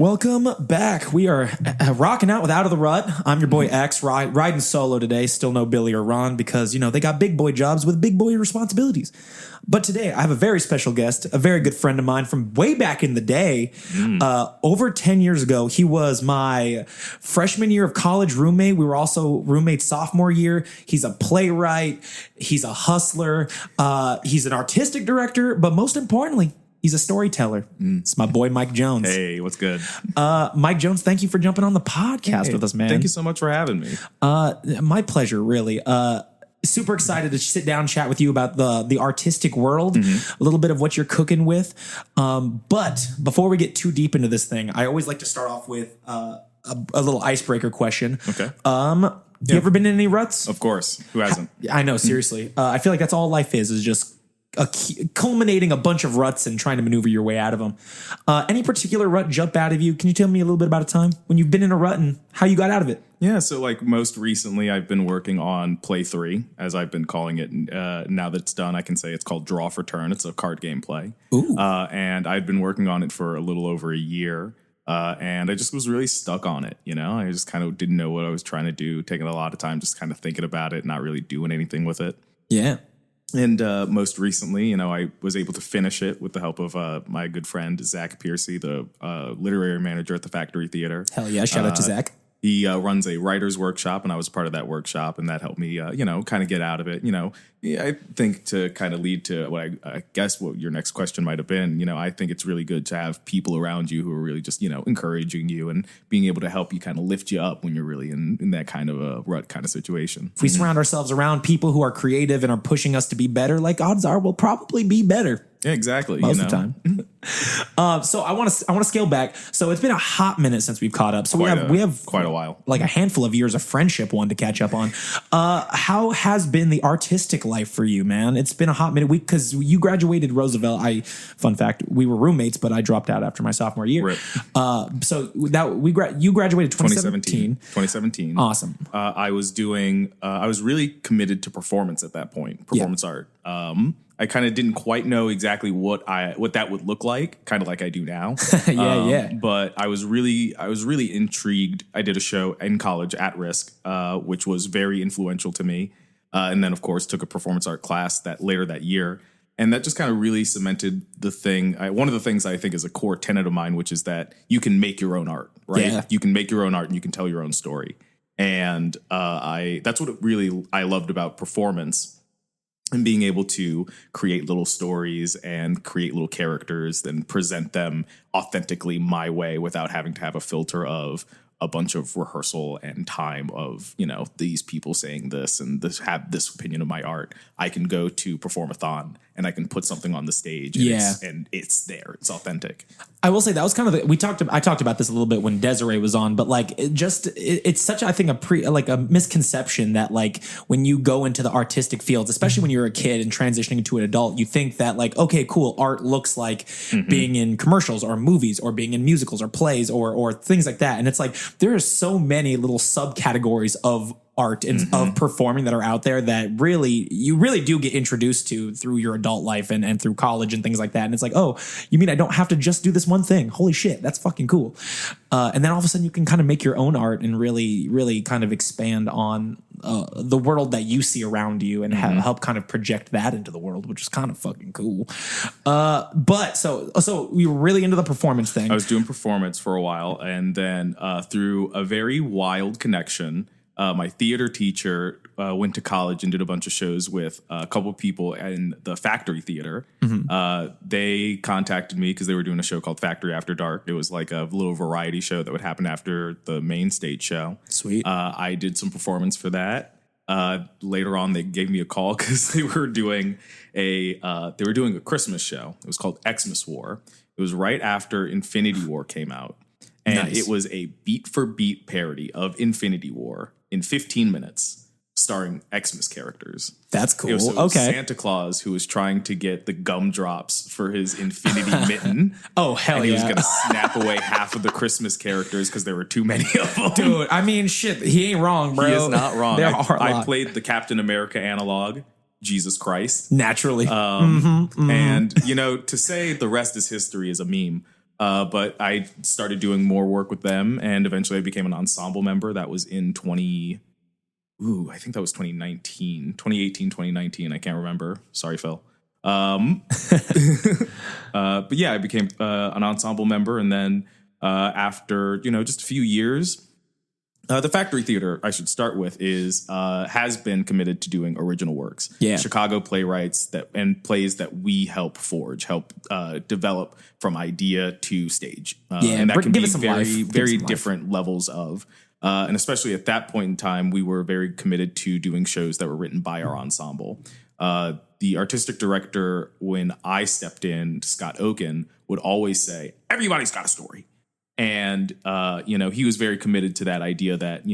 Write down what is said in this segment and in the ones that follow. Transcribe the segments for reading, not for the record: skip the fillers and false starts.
Welcome back. We are rocking out with Out of the Rut. I'm your boy X, riding solo today. Still no Billy or Ron because, they got big boy jobs with big boy responsibilities. But today I have a very special guest, a very good friend of mine from way back in the day. Over 10 years ago, he was my freshman year of college roommate. We were also roommates sophomore year. He's a playwright. He's a hustler. He's an artistic director. But most importantly, he's a storyteller. It's my boy, Mike Jones. Hey, what's good? Mike Jones, thank you for jumping on the podcast with us, man. Thank you so much for having me. My pleasure, really. Super excited to sit down and chat with you about the artistic world, a little bit of what you're cooking with. But before we get too deep into this thing, I always like to start off with a little icebreaker question. Okay. You ever been in any ruts? Of course. Who hasn't? I know, seriously. I feel like that's all life is just culminating a bunch of ruts and trying to maneuver your way out of them. Any particular rut jump out of you? Can you tell me a little bit about a time when you've been in a rut and how you got out of it? Yeah, so like most recently, I've been working on Play 3, as I've been calling it. Now that it's done, I can say it's called Draw for Turn. It's a card game play. Ooh. And I'd been working on it for a little over a year. And I just was really stuck on it. I just kind of didn't know what I was trying to do, taking a lot of time just kind of thinking about it, not really doing anything with it. Yeah. And most recently, I was able to finish it with the help of my good friend, Zach Piercy, the literary manager at the Factory Theater. Hell yeah. Shout out to Zach. He runs a writer's workshop, and I was part of that workshop, and that helped me, kind of get out of it. I think to kind of lead to what I guess what your next question might have been, I think it's really good to have people around you who are really just, encouraging you and being able to help you kind of lift you up when you're really in that kind of a rut kind of situation. If we surround ourselves around people who are creative and are pushing us to be better, like odds are we'll probably be better. Yeah, exactly. Most of the time. So I want to scale back. So it's been a hot minute since we've caught up. So we have quite a while, like a handful of years of friendship, one to catch up on. How has been the artistic life for you, man? It's been a hot minute because you graduated Roosevelt. Fun fact, we were roommates, but I dropped out after my sophomore year. Rip. So that you graduated 2017. 2017. Awesome. I was really committed to performance at that point, performance art. I kind of didn't quite know exactly what that would look like, kind of like I do now. Yeah. But I was really intrigued. I did a show in college, At Risk, which was very influential to me. And then, of course, took a performance art class later that year. And that just kind of really cemented the thing. One of the things I think is a core tenet of mine, which is that you can make your own art, right? Yeah. You can make your own art and you can tell your own story. And that's what I loved about performance. And being able to create little stories and create little characters and present them authentically my way without having to have a filter of a bunch of rehearsal and time of, these people saying this and have this opinion of my art. I can go to Performathon and I can put something on the stage and it's there. It's authentic. I will say that was kind of I talked about this a little bit when Desiree was on, but like it's such, I think, a misconception that like when you go into the artistic fields, especially when you're a kid and transitioning into an adult, you think that like, okay, cool, art looks like being in commercials or movies or being in musicals or plays or things like that. And it's like there are so many little subcategories of art and of performing that are out there that you really do get introduced to through your adult life and through college and things like that. And it's like, oh, you mean I don't have to just do this one thing? Holy shit, that's fucking cool. And then all of a sudden you can kind of make your own art and really, really kind of expand on the world that you see around you and help kind of project that into the world, which is kind of fucking cool. But so we were really into the performance thing. I was doing performance for a while, and then through a very wild connection, my theater teacher went to college and did a bunch of shows with a couple of people in the Factory Theater. They contacted me because they were doing a show called Factory After Dark. It was like a little variety show that would happen after the main stage show. Sweet. I did some performance for that. Later on, they gave me a call because they were doing a Christmas show. It was called Xmas War. It was right after Infinity War came out. And It was a beat-for-beat parody of Infinity War in 15 minutes, starring Xmas characters. That's cool. It was Santa Claus who was trying to get the gumdrops for his Infinity Mitten. Oh, hell and yeah. he was going to snap away half of the Christmas characters because there were too many of them. Dude, I mean, shit, he ain't wrong, bro. He is not wrong. I played the Captain America analog, Jesus Christ. Naturally. And, to say the rest is history is a meme. But I started doing more work with them, and eventually I became an ensemble member. That was in I think that was 2019, 2018, 2019. I can't remember. Sorry, Phil. But yeah, I became an ensemble member. And then after, just a few years, the Factory Theater, I should start with, has been committed to doing original works. Yeah. Chicago playwrights and plays that we help develop from idea to stage. And that can be very different levels of. And especially at that point in time, we were very committed to doing shows that were written by our ensemble. The artistic director, when I stepped in, Scott Oken, would always say, everybody's got a story. And, he was very committed to that idea that,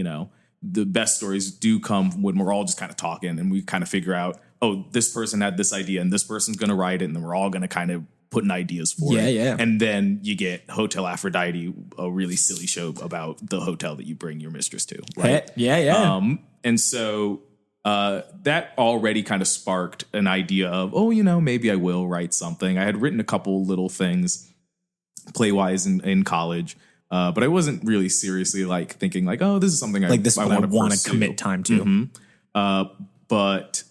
the best stories do come when we're all just kind of talking and we kind of figure out, oh, this person had this idea and this person's going to write it. And then we're all going to kind of put in ideas for it. Yeah. And then you get Hotel Aphrodite, a really silly show about the hotel that you bring your mistress to. Right? Yeah. And so that already kind of sparked an idea of, maybe I will write something. I had written a couple little things play-wise in college, but I wasn't really seriously thinking this is something I want to commit time to. Mm-hmm. But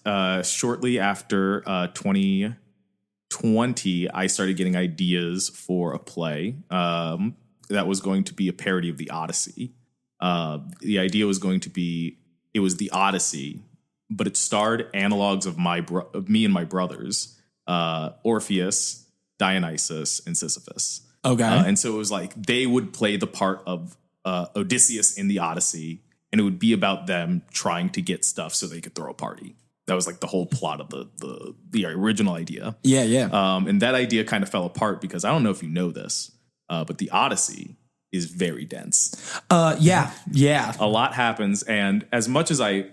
shortly after 2020, I started getting ideas for a play that was going to be a parody of the Odyssey. The idea was going to be, it was the Odyssey, but it starred analogs of me and my brothers, Orpheus, Dionysus, and Sisyphus. Okay. And so it was they would play the part of Odysseus in the Odyssey, and it would be about them trying to get stuff so they could throw a party. That was the whole plot of the original idea. Yeah. And that idea kind of fell apart because I don't know if you know this, but the Odyssey is very dense. Yeah. A lot happens, and as much as I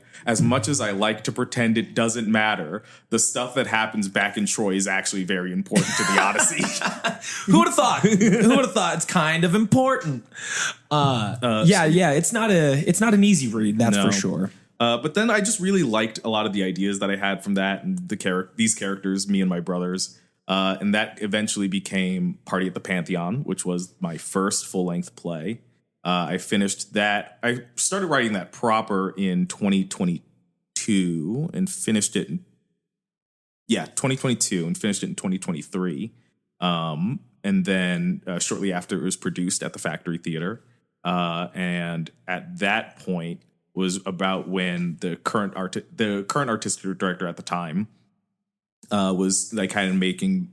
like to pretend it doesn't matter, the stuff that happens back in Troy is actually very important to the Odyssey. Who would have thought? It's kind of important? Yeah. It's not an easy read, that's for sure. But then I just really liked a lot of the ideas that I had from that and these characters, me and my brothers. And that eventually became Party at the Pantheon, which was my first full-length play. I finished that. I started writing that proper in 2022 and finished it in 2022 and finished it in 2023. And then shortly after, it was produced at the Factory Theater. And at that point was about when the current artistic director at the time was kind of making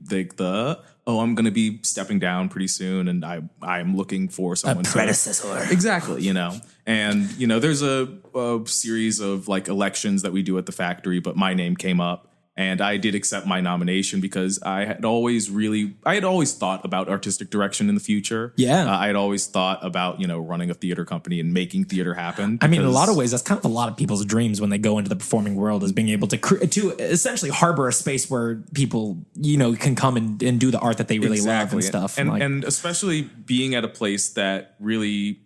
I'm going to be stepping down pretty soon, and I'm looking for someone, a predecessor. Exactly, and there's a series of elections that we do at the factory, but my name came up. And I did accept my nomination because I had always thought about artistic direction in the future. Yeah. I had always thought about, running a theater company and making theater happen. I mean, in a lot of ways, that's kind of a lot of people's dreams when they go into the performing world, is being able to essentially harbor a space where people, can come and do the art that they really love and stuff. And especially being at a place that really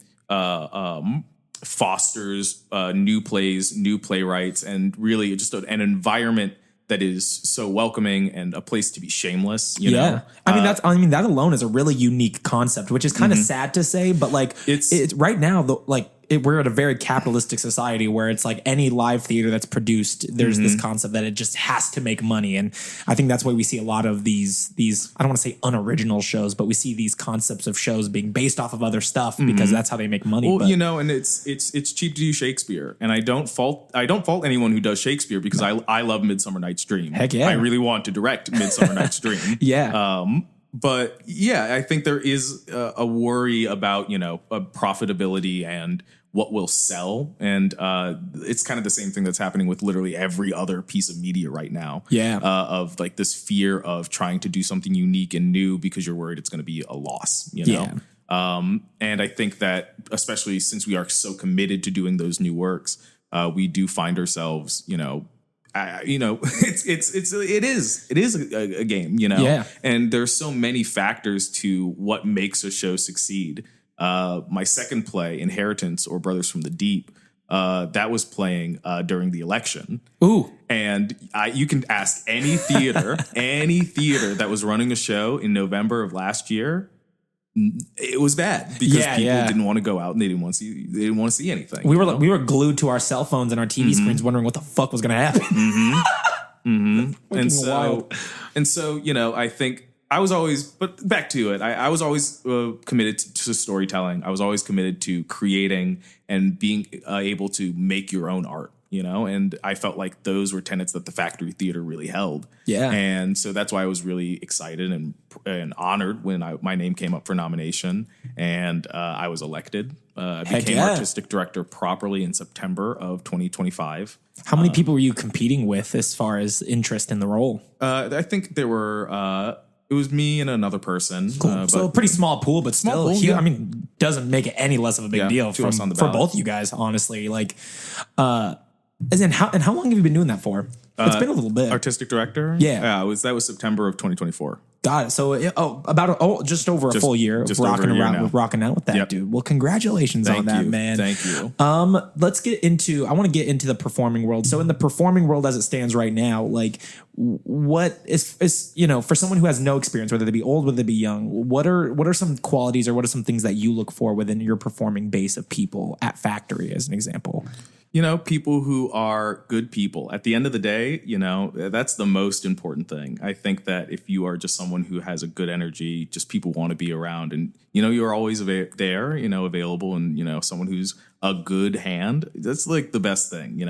fosters new plays, new playwrights, and really just an environment that is so welcoming and a place to be shameless. You know? that alone is a really unique concept, which is kind of sad to say, but it's right now, we're at a very capitalistic society where it's any live theater that's produced, there's this concept that it just has to make money. And I think that's why we see a lot of these, I don't want to say unoriginal shows, but we see these concepts of shows being based off of other stuff because that's how they make money. Well, and it's cheap to do Shakespeare. And I don't fault anyone who does Shakespeare because I love Midsummer Night's Dream. Heck yeah. I really want to direct Midsummer Night's Dream. Yeah. But yeah, I think there is a worry about, profitability and what will sell. And it's kind of the same thing that's happening with literally every other piece of media right now. Yeah. Of this fear of trying to do something unique and new because you're worried it's going to be a loss, Yeah. And I think that especially since we are so committed to doing those new works, we do find ourselves, it is a game, Yeah. And there's so many factors to what makes a show succeed. My second play, Inheritance or Brothers from the Deep, that was playing during the election. Ooh. And you can ask any theater that was running a show in November of last year. it was bad because people didn't want to go out and they didn't want to see anything. We were glued to our cell phones and our TV screens, wondering what the fuck was going to happen. And so, I think I was always, but back to it, I was always committed to storytelling. I was always committed to creating and being able to make your own art, and I felt like those were tenets that the Factory Theater really held. Yeah. And so that's why I was really excited and honored when my name came up for nomination and I was elected. I became artistic director properly in September of 2025. How many people were you competing with as far as interest in the role? I think there were, it was me and another person. Cool. So a pretty small pool, but still, doesn't make it any less of a big deal for both you guys, honestly. How long have you been doing that for? It's been a little bit. Artistic director? Yeah. That was September of 2024. Got it. So just over a full year of rocking out with that, dude. Well, congratulations on that, man. Thank you. Let's get into. I want to get into the performing world. So in the performing world as it stands right now, like what is for someone who has no experience, whether they be old, whether they be young, what are some qualities or what are some things that you look for within your performing base of people at Factory, as an example? People who are good people. At the end of the day, that's the most important thing. I think that if you are just someone who has a good energy, just people want to be around and, you're always there, available and, someone who's a good hand. That's like the best thing,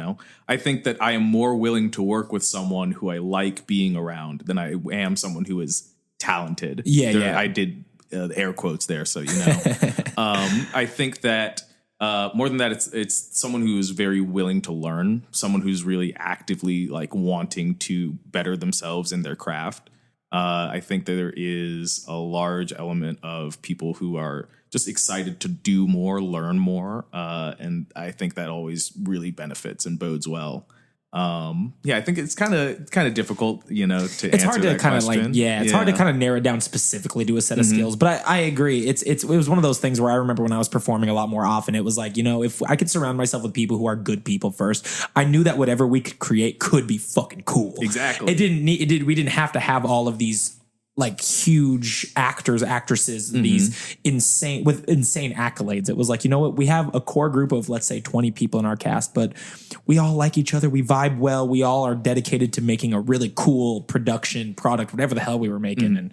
I think that I am more willing to work with someone who I like being around than I am someone who is talented. Yeah. I did air quotes there. So, I think that more than that, it's someone who is very willing to learn, someone who's really actively wanting to better themselves in their craft. I think that there is a large element of people who are just excited to do more, learn more. And I think that always really benefits and bodes well. I think it's kind of difficult, to it's hard to kind of it's hard to kind of narrow it down specifically to a set of skills. But I agree. It was one of those things where I remember when I was performing a lot more often, it was like, if I could surround myself with people who are good people first, I knew that whatever we could create could be fucking cool. Exactly. We didn't have to have all of these huge actors, actresses, these insane accolades. It was like, we have a core group of, let's say 20 people in our cast, but we all like each other. We vibe well. We all are dedicated to making a really cool production product, whatever the hell we were making. And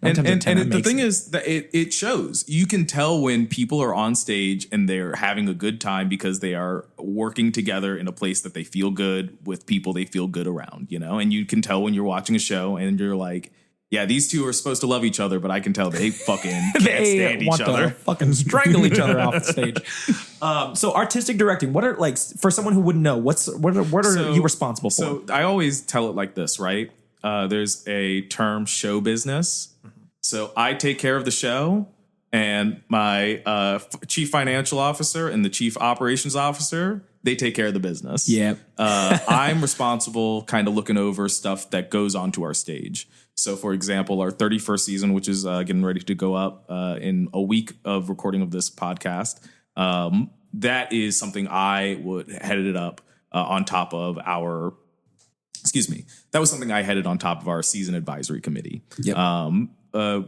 the thing is that it shows. You can tell when people are on stage and they're having a good time because they are working together in a place that they feel good with people they feel good around, and you can tell when you're watching a show and you're like, yeah, these two are supposed to love each other, but I can tell they fucking can't stand each other. Fucking strangle each other off the stage. So artistic directing, what are for someone who wouldn't know, what are you responsible for? So I always tell it like this, right? There's a term, show business. So I take care of the show, and my chief financial officer and the chief operations officer, they take care of the business. Yeah. I'm responsible kind of looking over stuff that goes onto our stage. So, for example, our 31st season, which is getting ready to go up in a week of recording of this podcast, that is something I would headed it up on top of our. Excuse me. That was something I headed on top of our season advisory committee. Yep.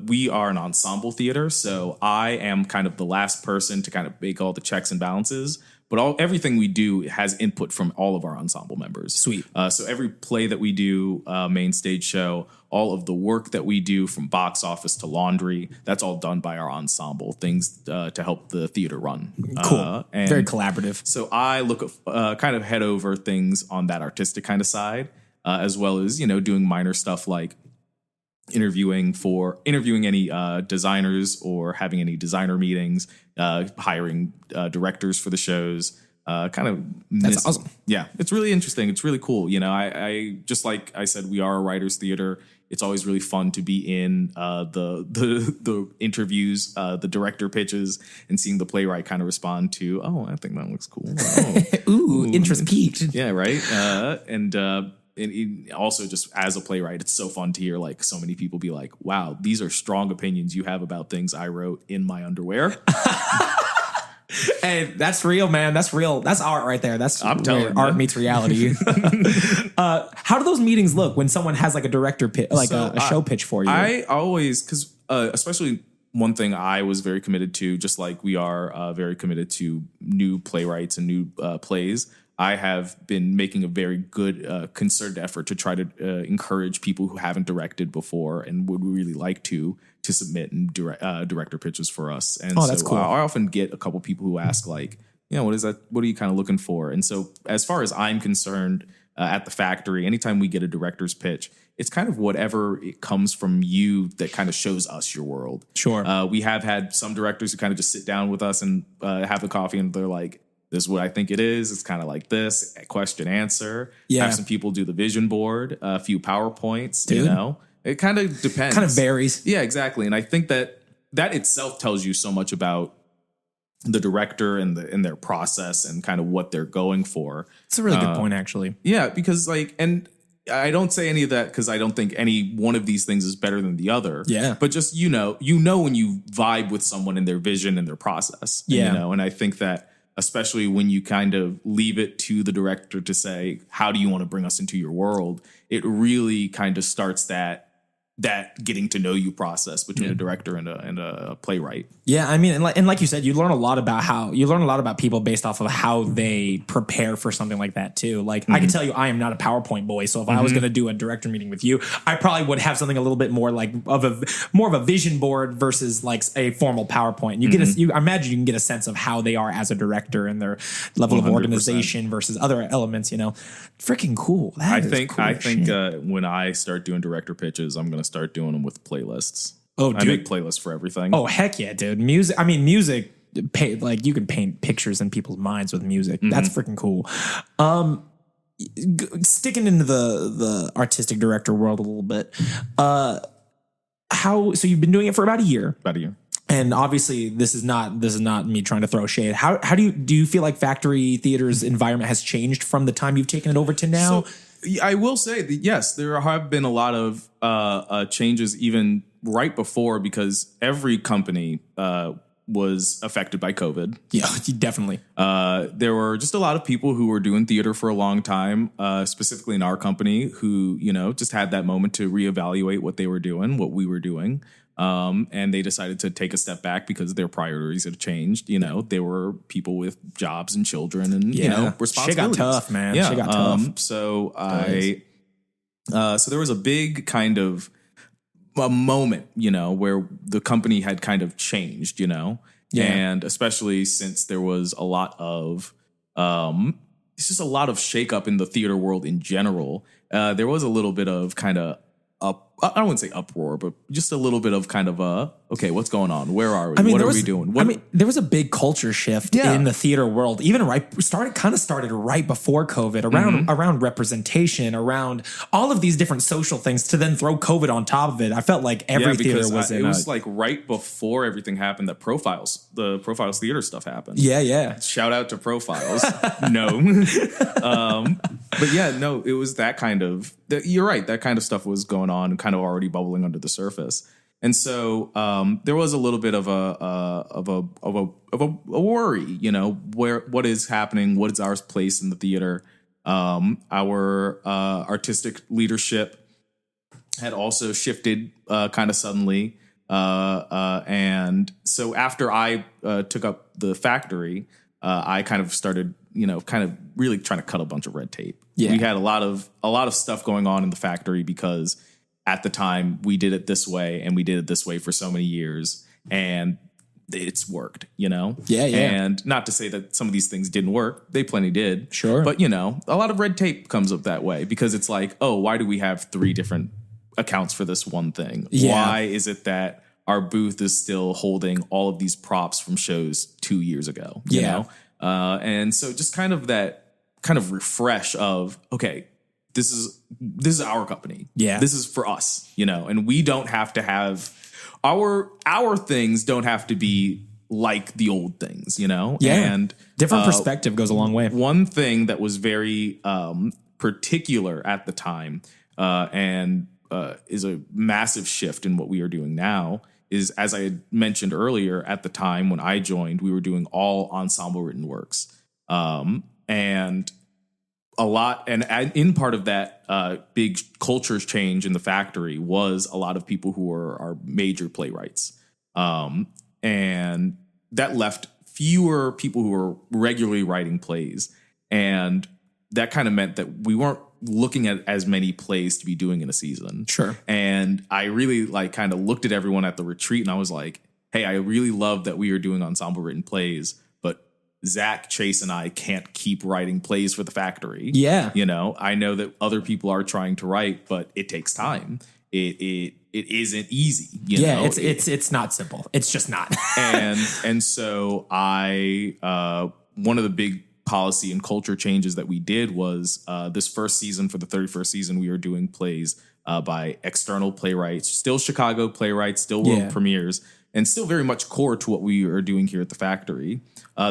We are an ensemble theater, so I am kind of the last person to kind of make all the checks and balances. But everything we do has input from all of our ensemble members. Sweet. So every play that we do, main stage show, all of the work that we do from box office to laundry, that's all done by our ensemble, things to help the theater run. Cool. And very collaborative. So I look kind of head over things on that artistic kind of side, as well as, doing minor stuff like interviewing any designers or having any designer meetings, hiring directors for the shows. That's awesome. Yeah, it's really interesting. It's really cool. I just like I said, we are a writers' theater. It's always really fun to be in the interviews, the director pitches, and seeing the playwright kind of respond to, oh, I think that looks cool. Oh. Ooh, interest peaked. Yeah, right. And also just as a playwright, it's so fun to hear so many people be like, wow, these are strong opinions you have about things I wrote in my underwear. Hey, that's real, man. That's real. That's art right there. That's art meets reality. How do those meetings look when someone has a director pitch, a show pitch for you? I always, because especially one thing I was very committed to, just like we are very committed to new playwrights and new plays, I have been making a very good concerted effort to try to encourage people who haven't directed before and would really like to submit and director pitches for us. And that's cool. I often get a couple people who ask like, what is that? What are you kind of looking for? And so as far as I'm concerned, at the factory, anytime we get a director's pitch, it's kind of whatever it comes from you that kind of shows us your world. Sure. We have had some directors who kind of just sit down with us and have the coffee and they're like, this is what I think it is. It's kind of like this, question, answer. Yeah. Have some people do the vision board, a few PowerPoints, It kind of depends. Kind of varies. Yeah, exactly. And I think that itself tells you so much about the director and their process and kind of what they're going for. It's a really good point, actually. Yeah, because and I don't say any of that because I don't think any one of these things is better than the other. Yeah. But just, when you vibe with someone and their vision and their process. Yeah. And I think that especially when you kind of leave it to the director to say, how do you want to bring us into your world? It really kind of starts that getting to know you process between a director and a playwright. Yeah, I mean, and like you said, you learn a lot about people based off of how they prepare for something like that too. Like I can tell you, I am not a PowerPoint boy, so if I was going to do a director meeting with you, I probably would have something a little bit more like more of a vision board versus like a formal PowerPoint. You I imagine you can get a sense of how they are as a director and their level 100%. Of organization versus other elements. Freaking cool. I think when I start doing director pitches, I'm going to start doing them with playlists. Oh, dude. I make playlists for everything. Oh, heck yeah, dude. Music. I mean, music, like you can paint pictures in people's minds with music. That's freaking cool. Sticking into the artistic director world a little bit. So you've been doing it for about a year. About a year. And obviously this is not me trying to throw shade. How do you feel like Factory Theater's environment has changed from the time you've taken it over to now? So, I will say that, yes, there have been a lot of changes even right before, because every company was affected by COVID. Yeah, definitely. There were just a lot of people who were doing theater for a long time, specifically in our company, who, just had that moment to reevaluate what they were doing, what we were doing. And they decided to take a step back because their priorities had changed. They were people with jobs and children and, responsibilities. Shit got tough, man. Yeah. Shit got tough. So there was a big kind of a moment, where the company had kind of changed, and especially since there was a lot of, it's just a lot of shakeup in the theater world in general. There was a little bit of kind of I wouldn't say uproar, but just a little bit of kind of okay, what's going on? Where are we? What are we doing? There was a big culture shift in the theater world. Even started right before COVID, around representation, around all of these different social things, to then throw COVID on top of it. I felt like every theater was it was like right before everything happened that the Profiles theater stuff happened. Yeah. Shout out to Profiles. No. But yeah, no, it was that kind of, you're right. That kind of stuff was going on, kind of already bubbling under the surface. And so there was a little bit of a worry, what is happening? What is our place in the theater? Our artistic leadership had also shifted kind of suddenly. And so after I took up the factory, I kind of started, kind of really trying to cut a bunch of red tape. Yeah. We had a lot of stuff going on in the factory because at the time we did it this way, and we did it this way for so many years, and it's worked, Yeah. And not to say that some of these things didn't work. They plenty did. Sure. But, a lot of red tape comes up that way because it's like, oh, why do we have 3 different accounts for this one thing? Yeah. Why is it that our booth is still holding all of these props from shows 2 years ago? You know? And so just kind of that kind of refresh of, okay, this is our company. Yeah. This is for us, and we don't have to have our things don't have to be like the old things, Yeah. And different perspective goes a long way. One thing that was very particular at the time and is a massive shift in what we are doing now is, as I had mentioned earlier, at the time when I joined, we were doing all ensemble written works. And a lot, and in part of that big culture change in the factory was a lot of people who are major playwrights. And that left fewer people who were regularly writing plays. And that kind of meant that we weren't looking at as many plays to be doing in a season. Sure. And I really like kind of looked at everyone at the retreat and I was like, hey, I really love that we are doing ensemble written plays, but Zach, Chase, and I can't keep writing plays for the factory. Yeah. You know, I know that other people are trying to write, but it takes time. It isn't easy. You know? It's not simple. It's just not. and so I one of the big policy and culture changes that we did was this first season, for the 31st season, we were doing plays by external playwrights, still Chicago playwrights, still world premieres, and still very much core to what we are doing here at the factory.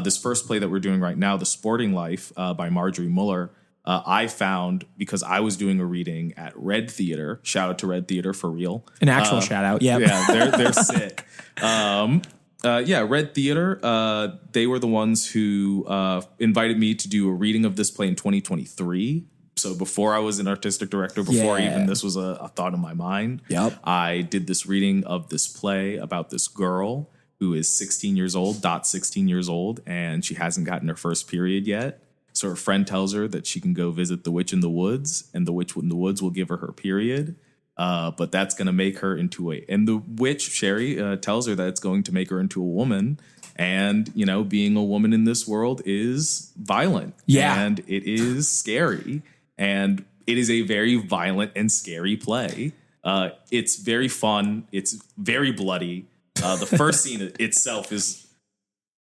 This first play that we're doing right now, The Sporting Life by Marjorie Muller, I found because I was doing a reading at Red Theater. Shout out to Red Theater for real. An actual shout out. Yeah. Yeah, they're sick. Red Theater, they were the ones who invited me to do a reading of this play in 2023. So before I was an artistic director, before even this was a thought in my mind, I did this reading of this play about this girl who is 16 years old, and she hasn't gotten her first period yet. So her friend tells her that she can go visit the witch in the woods, and the witch in the woods will give her her period. But that's going to make her into and the witch, Sherry, tells her that it's going to make her into a woman. And, you know, being a woman in this world is violent. Yeah. And it is scary. And it is a very violent and scary play. It's very fun. It's very bloody. The first scene itself is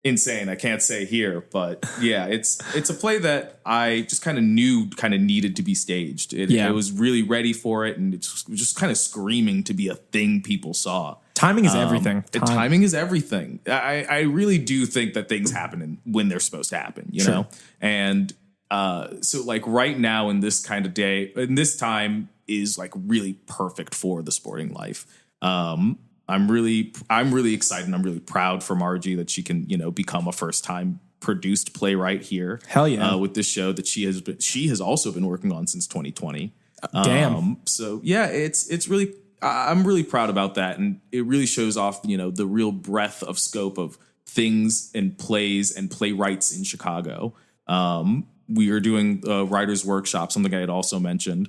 insane. I can't say here, but yeah, it's a play that I just kind of knew needed to be staged. It was really ready for it, and it's just kind of screaming to be a thing people saw. Timing is everything. Timing is everything. I really do think that things happen when they're supposed to happen, you know? And so like right now in this kind of day, in this time is like really perfect for The Sporting Life. I'm really excited and I'm really proud for Margie that she can, you know, become a first time produced playwright here. Hell yeah. With this show that she has also been working on since 2020. Damn. So yeah, it's really, I'm really proud about that. And it really shows off, you know, the real breadth of scope of things and plays and playwrights in Chicago. We are doing a writer's workshop, something I had also mentioned.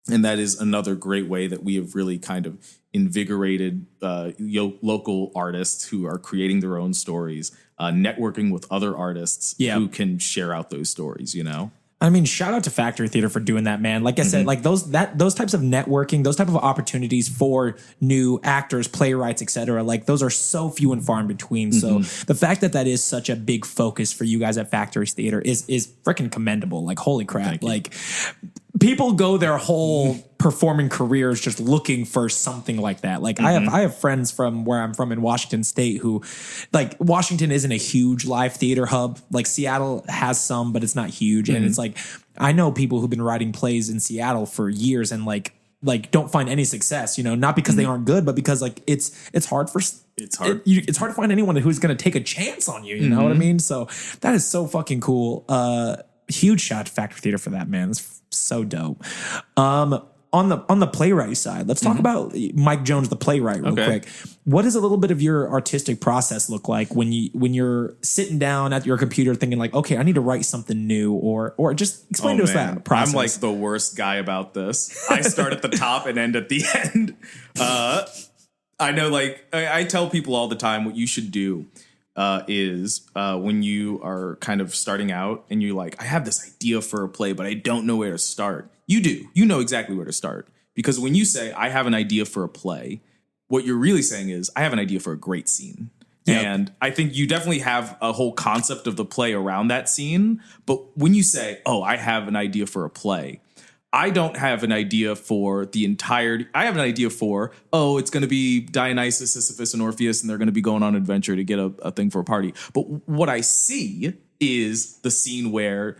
And that is another great way that we have really kind of invigorated local artists who are creating their own stories, networking with other artists who can share out those stories, you know? I mean, shout out to Factory Theater for doing that, man. Like I said, like those types of networking, those type of opportunities for new actors, playwrights, etc. Like those are so few and far in between. So the fact that is such a big focus for you guys at Factory Theater is freaking commendable. Like, holy crap. Like people go their whole performing careers just looking for something like that. Like I have friends from where I'm from in Washington State who, like, Washington isn't a huge live theater hub. Like Seattle has some, but it's not huge. And it's like, I know people who've been writing plays in Seattle for years and like don't find any success, you know, not because they aren't good, but because like it's hard to find anyone who's going to take a chance on you. You know what I mean? So that is so fucking cool. Huge shout out to Factory Theater for that, man. It's so dope. On the playwright side, let's talk about Mike Jones, the playwright, real quick. What does a little bit of your artistic process look like when you're sitting down at your computer thinking like, okay, I need to write something new, or just explain to us that process? I'm like the worst guy about this. I start at the top and end at the end. I know, like I tell people all the time what you should do is when you are kind of starting out and you're like, I have this idea for a play, but I don't know where to start. You know exactly where to start, because when you say I have an idea for a play, what you're really saying is I have an idea for a great scene. Yep. And I think you definitely have a whole concept of the play around that scene. But when you say, oh, I have an idea for a play, I don't have an idea for the entirety. I have an idea for, oh, it's going to be Dionysus, Sisyphus, and Orpheus, and they're going to be going on an adventure to get a thing for a party. But what I see is the scene where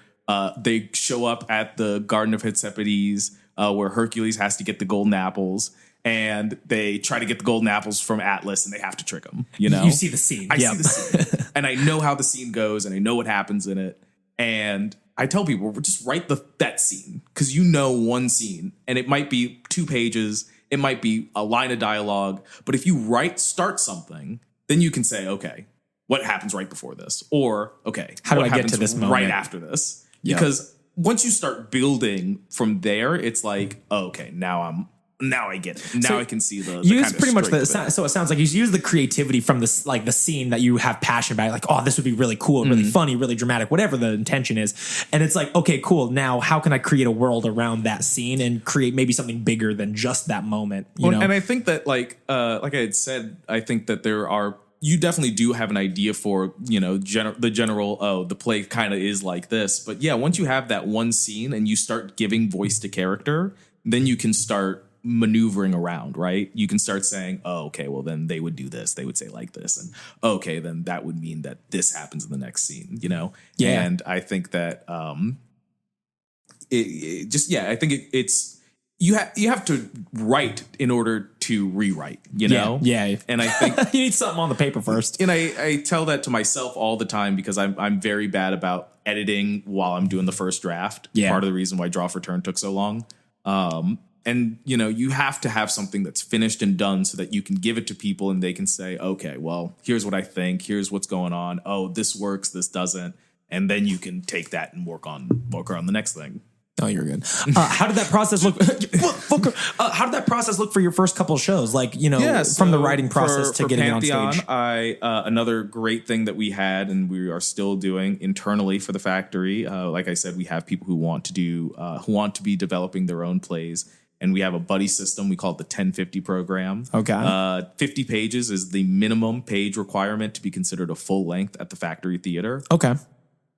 they show up at the Garden of Hesperides, where Hercules has to get the golden apples, and they try to get the golden apples from Atlas, and they have to trick him. You know, you see the scene. I see the scene, and I know how the scene goes, and I know what happens in it, and I tell people, just write that scene, because you know one scene, and it might be 2 pages, It might be a line of dialogue. But if you start something, then you can say, okay, what happens right before this? Or, okay, how do what I get to this moment right after this? Because once you start building from there, it's like, oh, okay, now I get it. Now I can see the use kind of pretty much so it sounds like you use the creativity from this, like the scene that you have passion about, like, oh, this would be really cool, really funny, really dramatic, whatever the intention is. And it's like, okay, cool. Now how can I create a world around that scene and create maybe something bigger than just that moment? You know? And I think that like I had said, I think that you definitely do have an idea for, the general, the play kind of is like this. But yeah, once you have that one scene and you start giving voice to character, then you can start maneuvering around, right? You can start saying, oh, okay, well, then they would do this. They would say like this. And okay, then that would mean that this happens in the next scene, Yeah. And I think that I think it's, you have to write in order to rewrite, Yeah. And I think you need something on the paper first. And I tell that to myself all the time because I'm very bad about editing while I'm doing the first draft. Yeah. Part of the reason why Draw for Turn took so long. And you have to have something that's finished and done so that you can give it to people and they can say, okay, well, here's what I think. Here's what's going on. Oh, this works. This doesn't. And then you can take that and work on the next thing. Oh, you're good. How did that process look? How did that process look for your first couple of shows? Like, from the writing process to getting Pantheon, on stage. Another great thing that we had and we are still doing internally for the factory. Like I said, we have people who want to be developing their own plays. And we have a buddy system. We call it the 1050 program. Okay. 50 pages is the minimum page requirement to be considered a full length at the factory theater. Okay.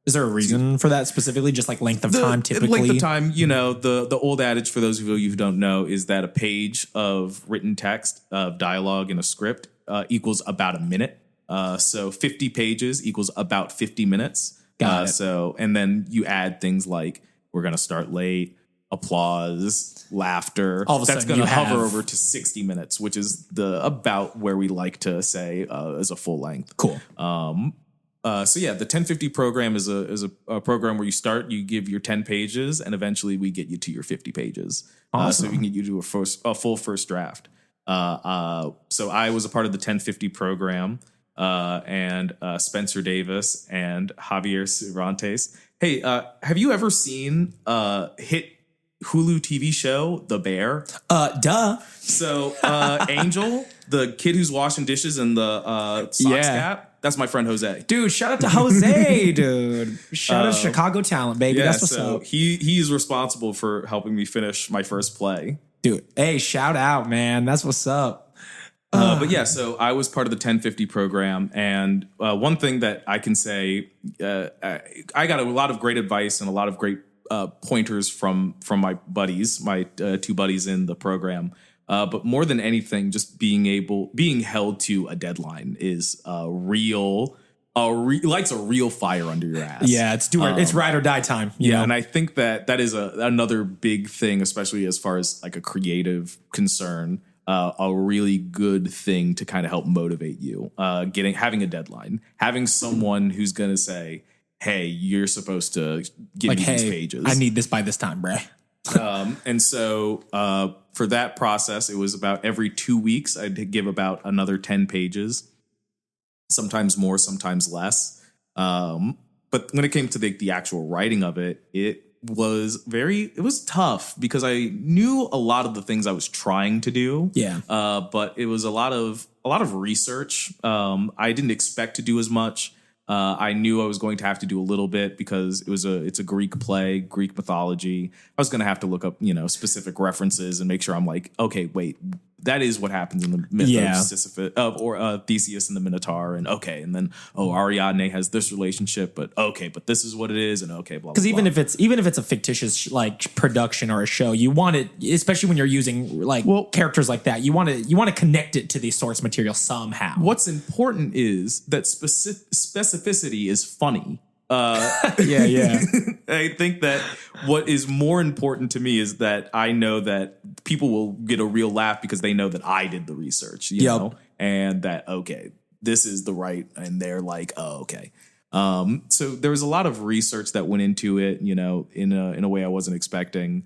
Is there a reason for that specifically? Just like length of time typically? Length of time, the old adage for those of you who don't know is that a page of written text, of dialogue in a script equals about a minute. So 50 pages equals about 50 minutes. Got it. So, and then you add things like we're going to start late, applause, laughter. All of a That's sudden going to hover over to 60 minutes, which is about where we like to say is a full length. Cool. The 1050 program is a program where you give your 10 pages and eventually we get you to your 50 pages. Awesome. So we can get you to a full first draft. So I was a part of the 1050 program and Spencer Davis and Javier Cervantes. Hey, have you ever seen hit Hulu TV show The Bear? Duh. So Angel, the kid who's washing dishes in the socks cap, that's my friend Jose. Dude, shout out to Jose, dude. Shout out to Chicago talent, baby. Yeah, that's what's so up. He's responsible for helping me finish my first play. Dude, hey, shout out, man. That's what's up. But yeah, so I was part of the 1050 program. And one thing that I can say, I got a lot of great advice and a lot of great pointers from my buddies, my two buddies in the program. But more than anything, just being held to a deadline is lights a real fire under your ass. Yeah, it's ride or die time. You know? And I think that is another big thing, especially as far as like a creative concern. A really good thing to kind of help motivate you. Having a deadline, having someone who's going to say, "Hey, you're supposed to give me these pages. I need this by this time, bruh." And so for that process, it was about every 2 weeks, I'd give about another 10 pages, sometimes more, sometimes less. But when it came to the actual writing of it, it was tough because I knew a lot of the things I was trying to do. Yeah. But it was a lot of research. I didn't expect to do as much. I knew I was going to have to do a little bit because it's a Greek play, Greek mythology. I was going to have to look up, specific references and make sure I'm like, okay, wait, that is what happens in the myth of Sisyphus or Theseus and the Minotaur. And okay. And then, Ariadne has this relationship, but this is what it is. And okay, blah, blah, because even if it's a fictitious like production or a show, you want it, especially when you're using characters like that, you want to connect it to the source material somehow. What's important is that specificity is funny. Yeah. I think that what is more important to me is that I know that people will get a real laugh because they know that I did the research, you know, and that, okay, this is the right, and they're like, oh, okay. So there was a lot of research that went into it, in a way I wasn't expecting.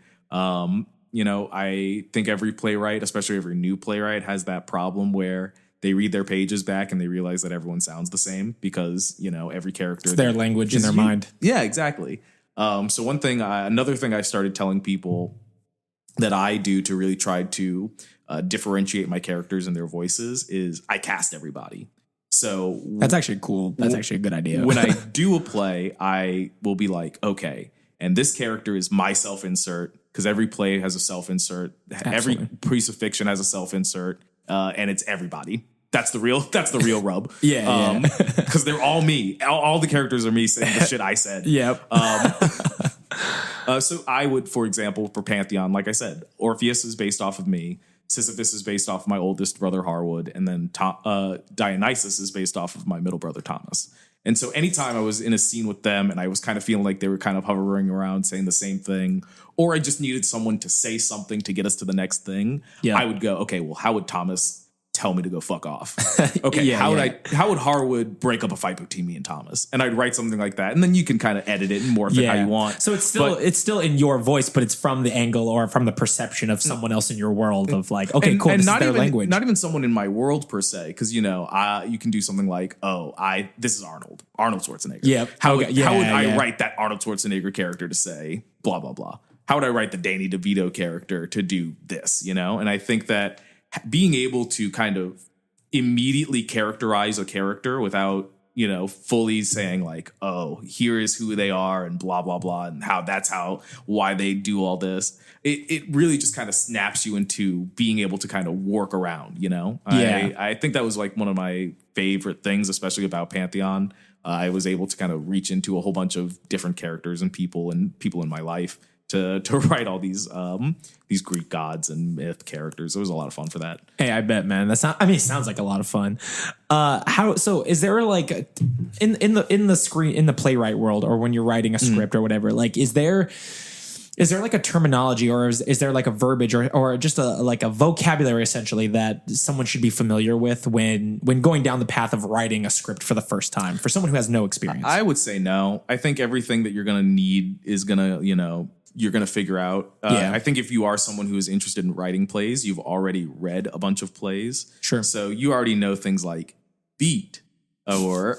I think every playwright, especially every new playwright, has that problem where they read their pages back and they realize that everyone sounds the same because, every character. It's their language in their mind. Yeah, exactly. So another thing I started telling people that I do to really try to differentiate my characters and their voices is I cast everybody. So that's actually cool. That's actually a good idea. When I do a play, I will be like, okay, and this character is my self-insert because every play has a self-insert. Absolutely. Every piece of fiction has a self-insert, and it's everybody. That's the real rub. Yeah. Because they're all me. All the characters are me saying the shit I said. Yep. So I would, for example, for Pantheon, like I said, Orpheus is based off of me. Sisyphus is based off of my oldest brother, Harwood. And then Dionysus is based off of my middle brother, Thomas. And so anytime I was in a scene with them and I was kind of feeling like they were kind of hovering around saying the same thing, or I just needed someone to say something to get us to the next thing, I would go, okay, well, how would Thomas tell me to go fuck off? Okay, how would Harwood break up a fight between me and Thomas? And I'd write something like that, and then you can kind of edit it and morph it how you want. So it's still in your voice, but it's from the angle or from the perception of someone else in your world of like, okay, cool, and this is their language. Not even someone in my world per se, because you can do something like, this is Arnold Schwarzenegger. Yeah, how would I write that Arnold Schwarzenegger character to say blah blah blah? How would I write the Danny DeVito character to do this? And I think that being able to kind of immediately characterize a character without, fully saying like, oh, here is who they are and blah, blah, blah, and why they do all this. It really just kind of snaps you into being able to kind of work around, I think that was like one of my favorite things, especially about Pantheon. I was able to kind of reach into a whole bunch of different characters and people in my life to write all these Greek gods and myth characters. It was a lot of fun for that. Hey, I bet, man. It sounds like a lot of fun. So is there like in the playwright world, or when you're writing a script or whatever, like is there like a terminology, or is there like a verbiage or just a vocabulary essentially that someone should be familiar with when going down the path of writing a script for the first time for someone who has no experience? I would say no. I think everything that you're going to need is going to, you're going to figure out. I think if you are someone who is interested in writing plays, you've already read a bunch of plays. Sure. So you already know things like beat or,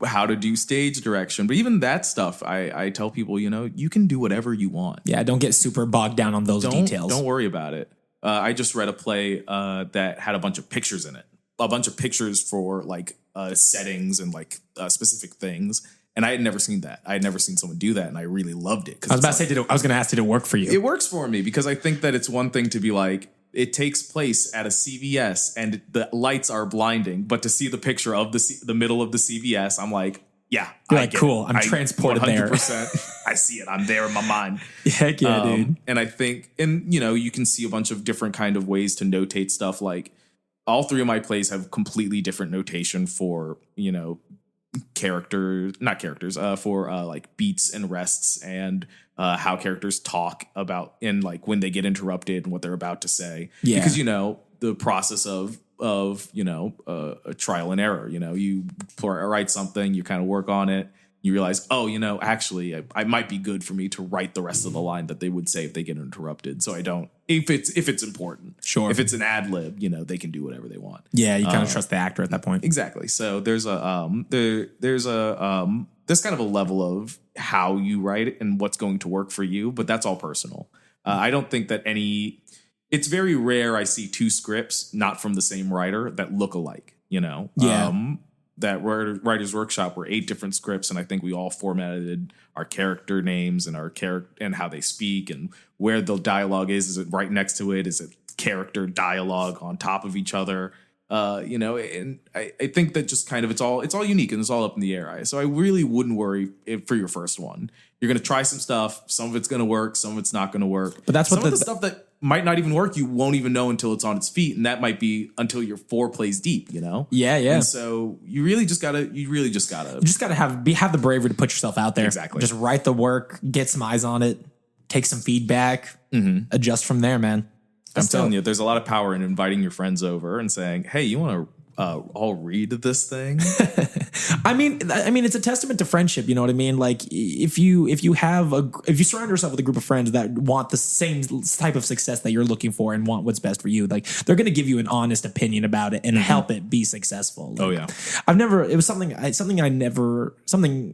how to do stage direction. But even that stuff, I tell people, you can do whatever you want. Yeah, don't get super bogged down on those details. Don't worry about it. I just read a play that had a bunch of pictures in it. A bunch of pictures for like settings and like specific things. And I had never seen that. I had never seen someone do that, and I really loved it. I was going to ask, did it work for you? It works for me because I think that it's one thing to be like, it takes place at a CVS and the lights are blinding, but to see the picture of the middle of the CVS, I'm like, yeah, you're like, cool. I'm transported 100%, there. I see it. I'm there in my mind. Heck yeah, dude. And I think, you can see a bunch of different kind of ways to notate stuff. Like all three of my plays have completely different notation for, for like beats and rests and how characters talk about and like when they get interrupted and what they're about to say. Yeah. Because the process of a trial and error. You write something, you kind of work on it. You realize, actually, I might be good for me to write the rest of the line that they would say if they get interrupted. So I don't, if it's important. Sure. If it's an ad lib, they can do whatever they want. Yeah, you kind of trust the actor at that point. Exactly. So there's kind of a level of how you write it and what's going to work for you, but that's all personal. I don't think that it's very rare I see two scripts not from the same writer that look alike, Yeah. That writer's workshop were 8 different scripts, and I think we all formatted our character names and our character and how they speak and where the dialogue is. Is it right next to it? Is it character dialogue on top of each other? And I think that just kind of it's all unique and it's all up in the air. So I really wouldn't worry for your first one. You're going to try some stuff. Some of it's going to work. Some of it's not going to work. But that's what some of the stuff that might not even work, you won't even know until it's on its feet. And that might be until you're 4 plays deep, Yeah, yeah. And so you just gotta have the bravery to put yourself out there. Exactly. Just write the work, get some eyes on it, take some feedback, adjust from there, man. I'm telling you, there's a lot of power in inviting your friends over and saying, hey, you want to all read this thing. I mean, it's a testament to friendship. You know what I mean? Like if you surround yourself with a group of friends that want the same type of success that you're looking for and want what's best for you, like they're going to give you an honest opinion about it and help it be successful. Like, Oh yeah. it was something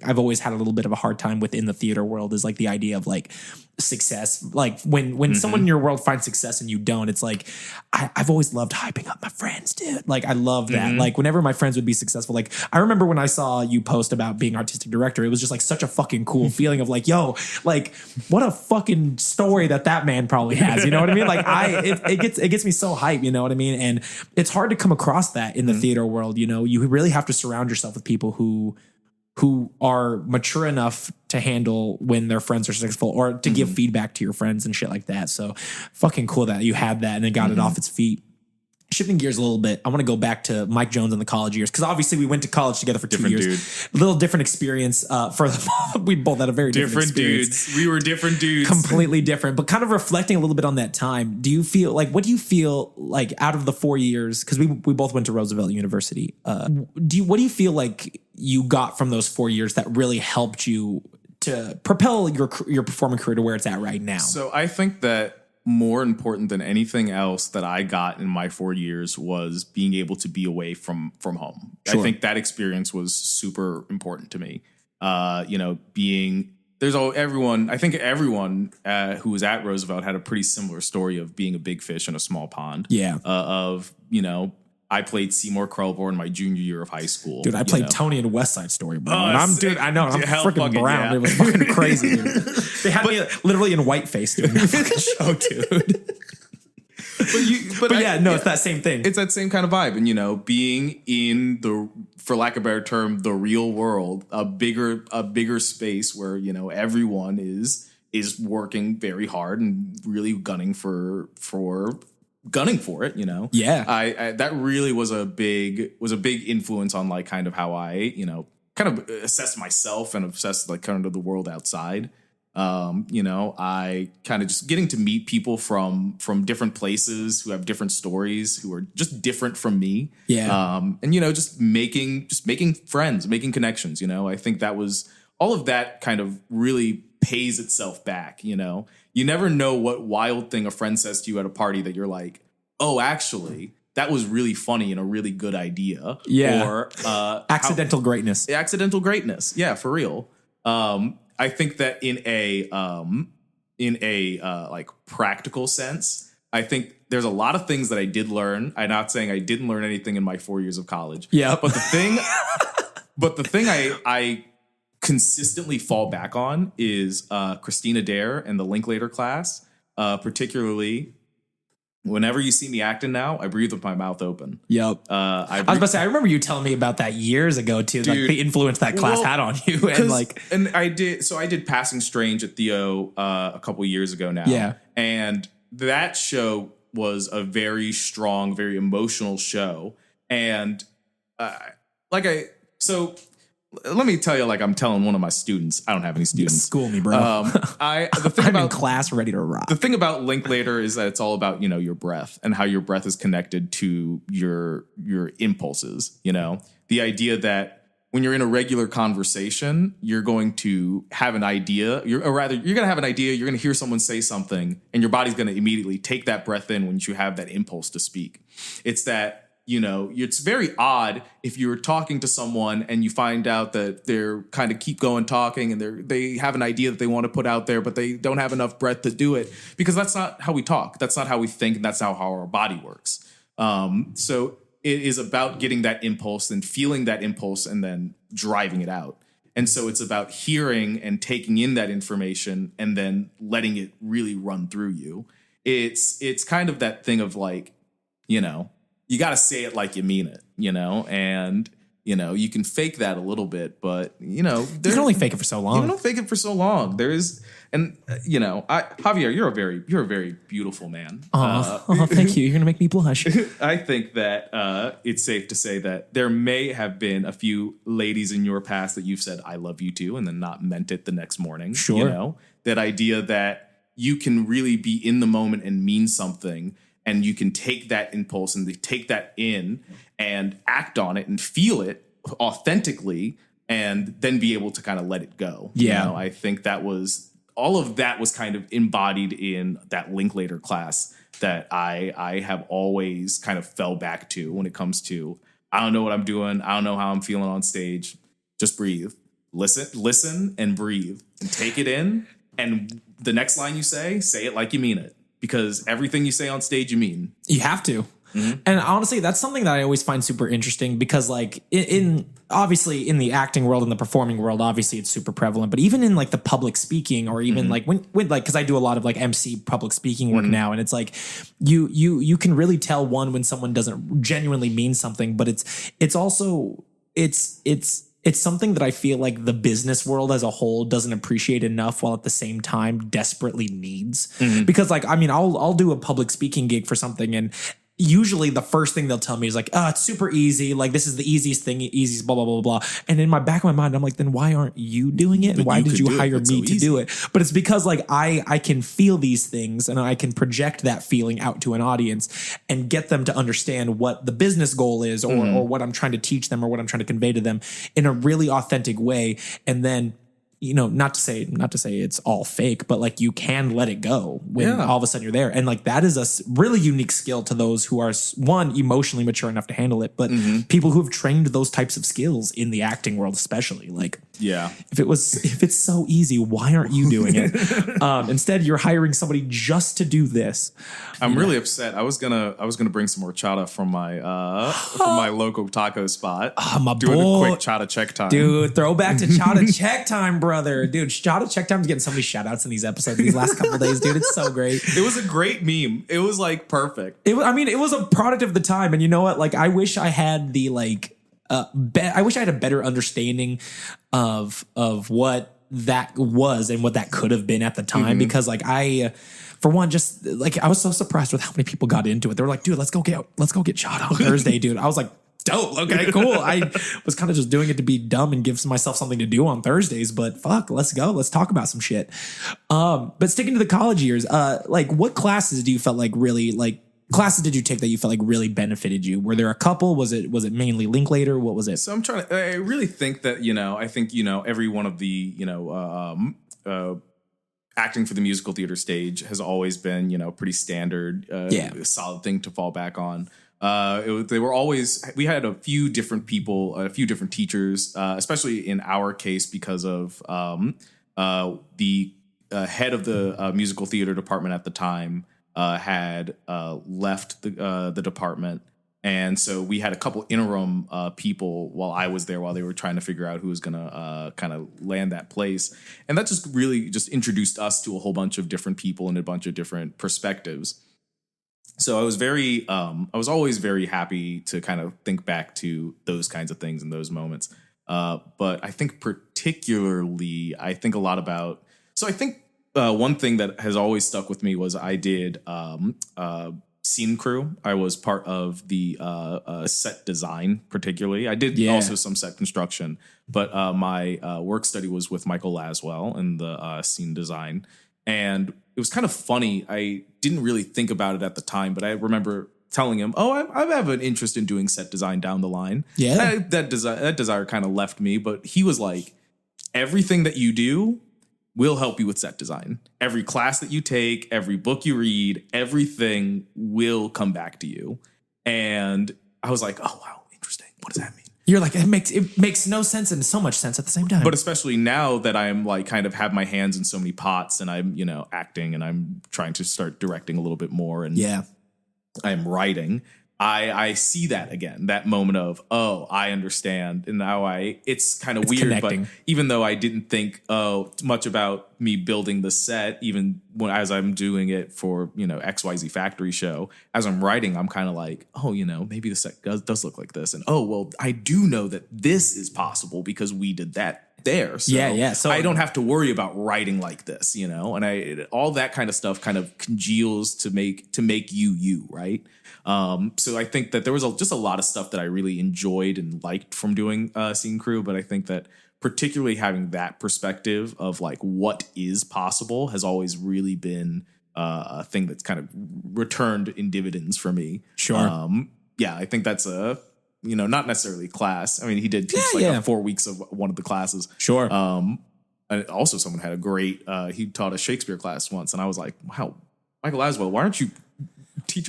I've always had a little bit of a hard time with in the theater world is like the idea of like success. Like when someone in your world finds success and you don't, it's like, I've always loved hyping up my friends, dude. Like I love that. Like whenever my friends would be successful, like I remember when I saw you post about being artistic director, it was just like such a fucking cool feeling of like, yo, like what a fucking story that man probably has. You know what I mean? Like it gets me so hyped, you know what I mean? And it's hard to come across that in the theater world. You know, you really have to surround yourself with people who are mature enough to handle when their friends are successful or to give feedback to your friends and shit like that. So fucking cool that you had that and then got it off its feet. Shifting gears a little bit, I want to go back to Mike Jones in the college years because obviously we went to college together for 2 years. Dude. A little different experience we both had a very different dudes. We were different dudes, completely different. But kind of reflecting a little bit on that time, what do you feel like out of the 4 years? Because we both went to Roosevelt University. What do you feel like you got from those 4 years that really helped you to propel your performing career to where it's at right now? So I think that more important than anything else that I got in my 4 years was being able to be away from home. Sure. I think that experience was super important to me. Everyone who was at Roosevelt had a pretty similar story of being a big fish in a small pond. Yeah. I played Seymour Krelborn in my junior year of high school. Dude, I played Tony in West Side Story, bro. I'm freaking brown. Yeah. It was fucking crazy, dude. They had me literally in whiteface doing that fucking show, dude. It's that same thing. It's that same kind of vibe. And, being in for lack of a better term, the real world, a bigger space where, everyone is working very hard and really gunning for it, Yeah. I that really was a big influence on like kind of how I, kind of assess myself and assess like kind of the world outside. I kind of just getting to meet people from different places who have different stories, who are just different from me. Yeah. And just making friends, making connections, I think that was all of that kind of really pays itself back, You never know what wild thing a friend says to you at a party that you're like, oh, actually, that was really funny and a really good idea. Yeah. Or accidental greatness. Accidental greatness. Yeah, for real. I think that in a like practical sense, I think there's a lot of things that I did learn. I'm not saying I didn't learn anything in my 4 years of college. Yeah. But the thing I consistently fall back on is Christina Dare and the Linklater class, particularly whenever you see me acting now, I breathe with my mouth open. Yep. I was about to say, I remember you telling me about that years ago too, dude, like the influence that class had on you. And I did Passing Strange at Theo a couple years ago now. Yeah. And that show was a very strong, very emotional show. And let me tell you, like I'm telling one of my students. I don't have any students. You school me, bro. I'm in class, ready to rock. The thing about Linklater is that it's all about your breath and how your breath is connected to your impulses. The idea that when you're in a regular conversation, you're going to have an idea. You're going to have an idea. You're going to hear someone say something, and your body's going to immediately take that breath in when you have that impulse to speak. It's that. It's very odd if you're talking to someone and you find out that they're kind of keep going talking and they have an idea that they want to put out there, but they don't have enough breath to do it because that's not how we talk. That's not how we think. And that's not how our body works. So it is about getting that impulse and feeling that impulse and then driving it out. And so it's about hearing and taking in that information and then letting it really run through you. It's kind of that thing of like, you got to say it like you mean it, and, you can fake that a little bit, but, you can only fake it for so long. You can only fake it for so long. Javier, you're a very beautiful man. Thank you. You're going to make me blush. I think that it's safe to say that there may have been a few ladies in your past that you've said, I love you too, and then not meant it the next morning. Sure. That idea that you can really be in the moment and mean something. and you can take that impulse and take that in and act on it and feel it authentically and then be able to kind of let it go. Yeah. You know, I think all of that was kind of embodied in that Linklater class that I have always kind of fell back to when it comes to, I don't know what I'm doing. I don't know how I'm feeling on stage. Just breathe. Listen and breathe and take it in. And the next line you say it like you mean it. Because everything you say on stage, you mean. You have to. Mm-hmm. And honestly, that's something that I always find super interesting because like obviously in the acting world and the performing world, obviously it's super prevalent, but even in like the public speaking or even like when like, cause I do a lot of like MC public speaking work now. And it's like, you can really tell when someone doesn't genuinely mean something, but it's also, it's something that I feel like the business world as a whole doesn't appreciate enough while at the same time desperately needs. Because like, I mean, I'll do a public speaking gig for something and usually the first thing they'll tell me is like, it's super easy. Like this is the easiest thing, easiest, blah, blah, blah, blah. And in my back of my mind, I'm like, then why aren't you doing it? And why did you hire me to do it? But it's because like I can feel these things and I can project that feeling out to an audience and get them to understand what the business goal is or what I'm trying to teach them or what I'm trying to convey to them in a really authentic way. And then, you know, not to say it's all fake, but like you can let it go when all of a sudden you're there. And like that is a really unique skill to those who are one, emotionally mature enough to handle it, but people who have trained those types of skills in the acting world, especially like, if it's so easy, why aren't you doing it? Instead, you're hiring somebody just to do this. I'm really upset. I was gonna bring some horchata from my local taco spot. My doing boy. a quick chata check time, dude. Throwback to chata check time, brother. Dude, chata check time's getting so many shout outs in these episodes these last couple of days, dude. It's so great. It was a great meme. It was like perfect. It was a product of the time, and you know what? Like, I wish I had the like. I wish I had a better understanding of what that was and what that could have been at the time. Because like for one, just like I was so surprised with how many people got into it. They were like, dude, let's go get shot on Thursday, dude. I was like, dope. Okay, cool. I was kind of just doing it to be dumb and give myself something to do on Thursdays, but fuck, let's go. Let's talk about some shit. But sticking to the college years, like what classes do you felt like really like classes did you take that you felt like really benefited you? Were there a couple? Was it mainly Linklater? What was it? So I really think that, every one of the, acting for the musical theater stage has always been, pretty standard, solid thing to fall back on. We had a few different people, a few different teachers, especially in our case, because of the head of the musical theater department at the time had left the department. And so we had a couple interim people while I was there, while they were trying to figure out who was going to kind of land that place. And that just really just introduced us to a whole bunch of different people and a bunch of different perspectives. So I was always very happy to kind of think back to those kinds of things in those moments. But I think particularly, I think a lot about, so I think one thing that has always stuck with me was I did scene crew. I was part of the set design, particularly. I did also some set construction, but my work study was with Michael Laswell in the scene design. And it was kind of funny. I didn't really think about it at the time, but I remember telling him, I have an interest in doing set design down the line. Yeah. That desire kind of left me, but he was like, everything that you do will help you with set design. Every class that you take, every book you read, everything will come back to you. And I was like, oh, wow, interesting. What does that mean? You're like, it makes no sense and so much sense at the same time. But especially now that I'm like kind of have my hands in so many pots and I'm, acting and I'm trying to start directing a little bit more and I'm writing, I see that again, that moment of, I understand. And now it's kind of weird, connecting. But even though I didn't think much about me building the set, even as I'm doing it for, XYZ Factory show, as I'm writing, I'm kind of like, maybe the set does look like this. And, I do know that this is possible because we did that there. So So I don't have to worry about writing like this, and all that kind of stuff kind of congeals to make you, right? So I think that there was just a lot of stuff that I really enjoyed and liked from doing scene crew, but I think that particularly having that perspective of like what is possible has always really been a thing that's kind of returned in dividends for me. Sure. Yeah, I think that's not necessarily class. I mean, he did teach 4 weeks of one of the classes. Sure. And also someone had a great, he taught a Shakespeare class once, and I was like, wow, Michael Aswell, why aren't you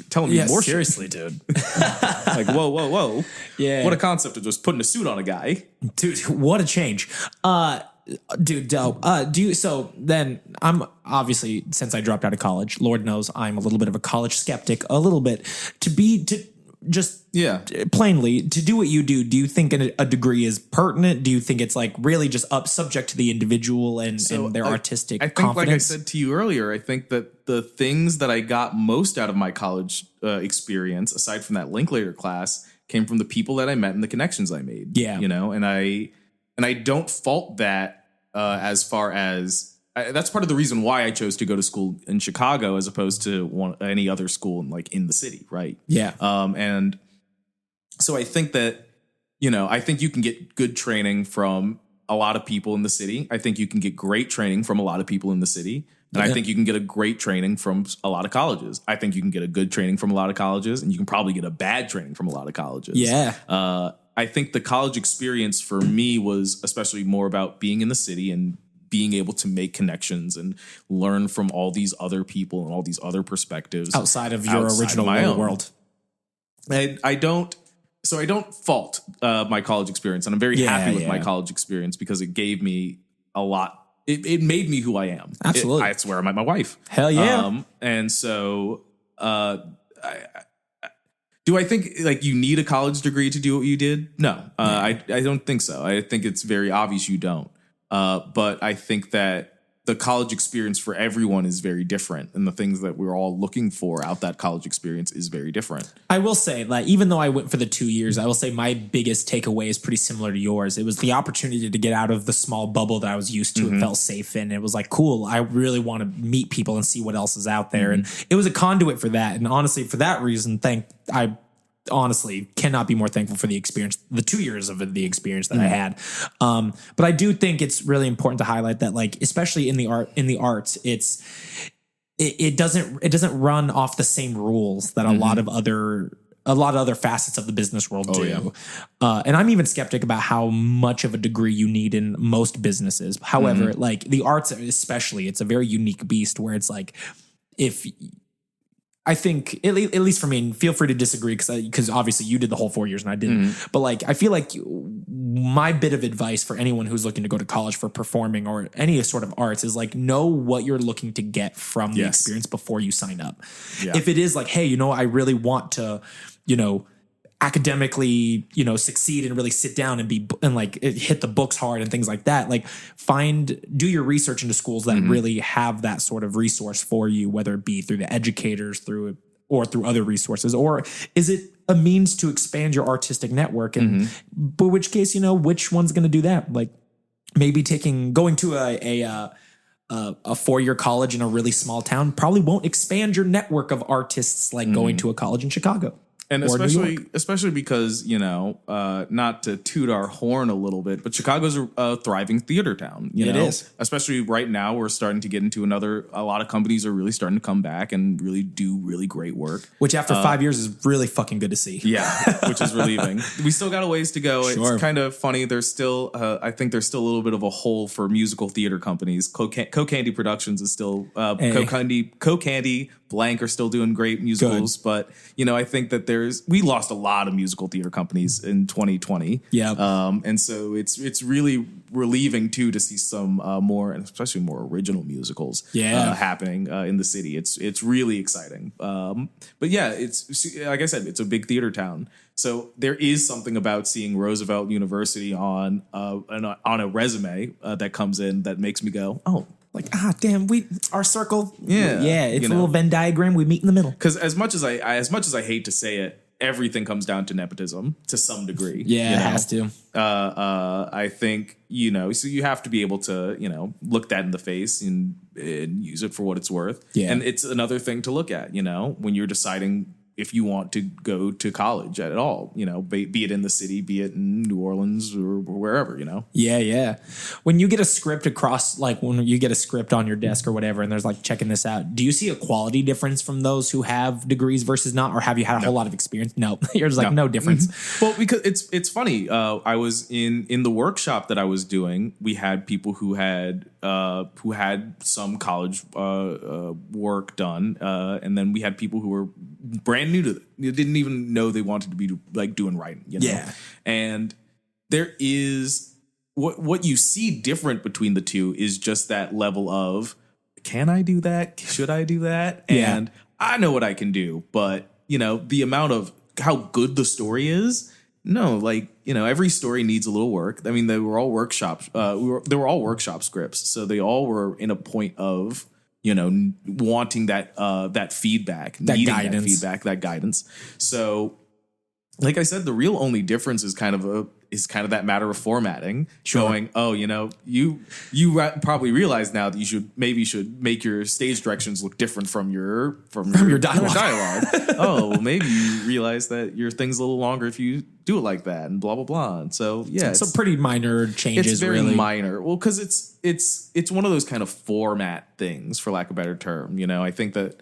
telling me more seriously, dude. Like, whoa. Yeah. What a concept of just putting a suit on a guy. Dude, what a change. Dude, dope. So then I'm obviously, since I dropped out of college, Lord knows I'm a little bit of a college skeptic, a little bit. Plainly, to do what you do you think a degree is pertinent? Do you think it's like really just subject to the individual and their artistic confidence? Like I said to you earlier, I think that the things that I got most out of my college experience, aside from that Linklater class, came from the people that I met and the connections I made. Yeah. And I don't fault that as far as that's part of the reason why I chose to go to school in Chicago as opposed to any other school in the city. Right. Yeah. And so I think that, I think you can get good training from a lot of people in the city. I think you can get great training from a lot of people in the city. And I think you can get a great training from a lot of colleges. I think you can get a good training from a lot of colleges, and you can probably get a bad training from a lot of colleges. Yeah. I think the college experience for me was especially more about being in the city and being able to make connections and learn from all these other people and all these other perspectives outside of your original world. And I don't fault my college experience, and I'm very happy with my college experience because it gave me a lot. It made me who I am. Absolutely. That's where I met my wife. Hell yeah. And so, do I think you need a college degree to do what you did? No, I don't think so. I think it's very obvious you don't. But I think that the college experience for everyone is very different, and the things that we're all looking for out that college experience is very different. I will say, even though I went for the 2 years, I will say my biggest takeaway is pretty similar to yours. It was the opportunity to get out of the small bubble that I was used to and felt safe in. It was cool. I really want to meet people and see what else is out there. And it was a conduit for that. And honestly, for that reason, I honestly cannot be more thankful for the experience, the 2 years of the experience that I had. But I do think it's really important to highlight that, especially in the arts, it doesn't run off the same rules that a lot of other facets of the business world do. Yeah. And I'm even skeptic about how much of a degree you need in most businesses. However, the arts especially, it's a very unique beast where it's if I think, at least for me, and feel free to disagree because obviously you did the whole 4 years and I didn't. But I feel like my bit of advice for anyone who's looking to go to college for performing or any sort of arts is know what you're looking to get from the experience before you sign up. Yeah. If it is hey, I really want to, academically, succeed and really sit down and hit the books hard and things like that. Do your research into schools that really have that sort of resource for you, whether it be through the educators, or through other resources, or is it a means to expand your artistic network? And but which case, which one's going to do that? Maybe going to a 4-year college in a really small town probably won't expand your network of artists going to a college in Chicago. And especially because, not to toot our horn a little bit, but Chicago's a thriving theater town. It is. Especially right now, we're starting to get into a lot of companies are really starting to come back and really do really great work. Which after 5 years is really fucking good to see. Yeah, which is relieving. We still got a ways to go. Sure. It's kind of funny. There's still, I think there's still a little bit of a hole for musical theater companies. Co-Candy Productions is still, Co-Candy, Blank are still doing great musicals. Good. But, I think that we lost a lot of musical theater companies in 2020. Yeah. And so it's really relieving too to see some more, and especially more original musicals happening in the city. It's really exciting. But yeah, it's like I said, it's a big theater town. So there is something about seeing Roosevelt University on a resume that comes in that makes me go, oh, damn, our circle. Yeah. It's a little Venn diagram. We meet in the middle. Because as much as I hate to say it, everything comes down to nepotism to some degree. Yeah, it has to. I think, so you have to be able to, look that in the face and use it for what it's worth. Yeah. And it's another thing to look at, when you're deciding if you want to go to college at all, be it in the city, be it in New Orleans or wherever, Yeah. When you get a script across, like when you get a script on your desk or whatever, and there's like checking this out, do you see a quality difference from those who have degrees versus not, or have you had a whole lot of experience? No, you're just like, no difference. Well, because it's funny. I was in the workshop that I was doing. We had people who had some college work done, and then we had people who were brand new to it. You didn't even know they wanted to be like doing writing. Yeah, and there is what you see different between the two is just that level of, can I do that? Should I do that? Yeah. And I know what I can do, but the amount of how good the story is. No, every story needs a little work. I mean, they were all workshops. They were all workshop scripts, so they all were in a point of wanting that feedback, needing guidance. that feedback, that guidance. So, like I said, the real only difference is kind of that matter of formatting, showing, you probably realize now that you should make your stage directions look different from your dialogue. Oh, well, maybe you realize that your thing's a little longer if you do it like that, and blah blah blah. And so it's some pretty minor changes. It's very really minor. Well, because it's one of those kind of format things, for lack of a better term. I think that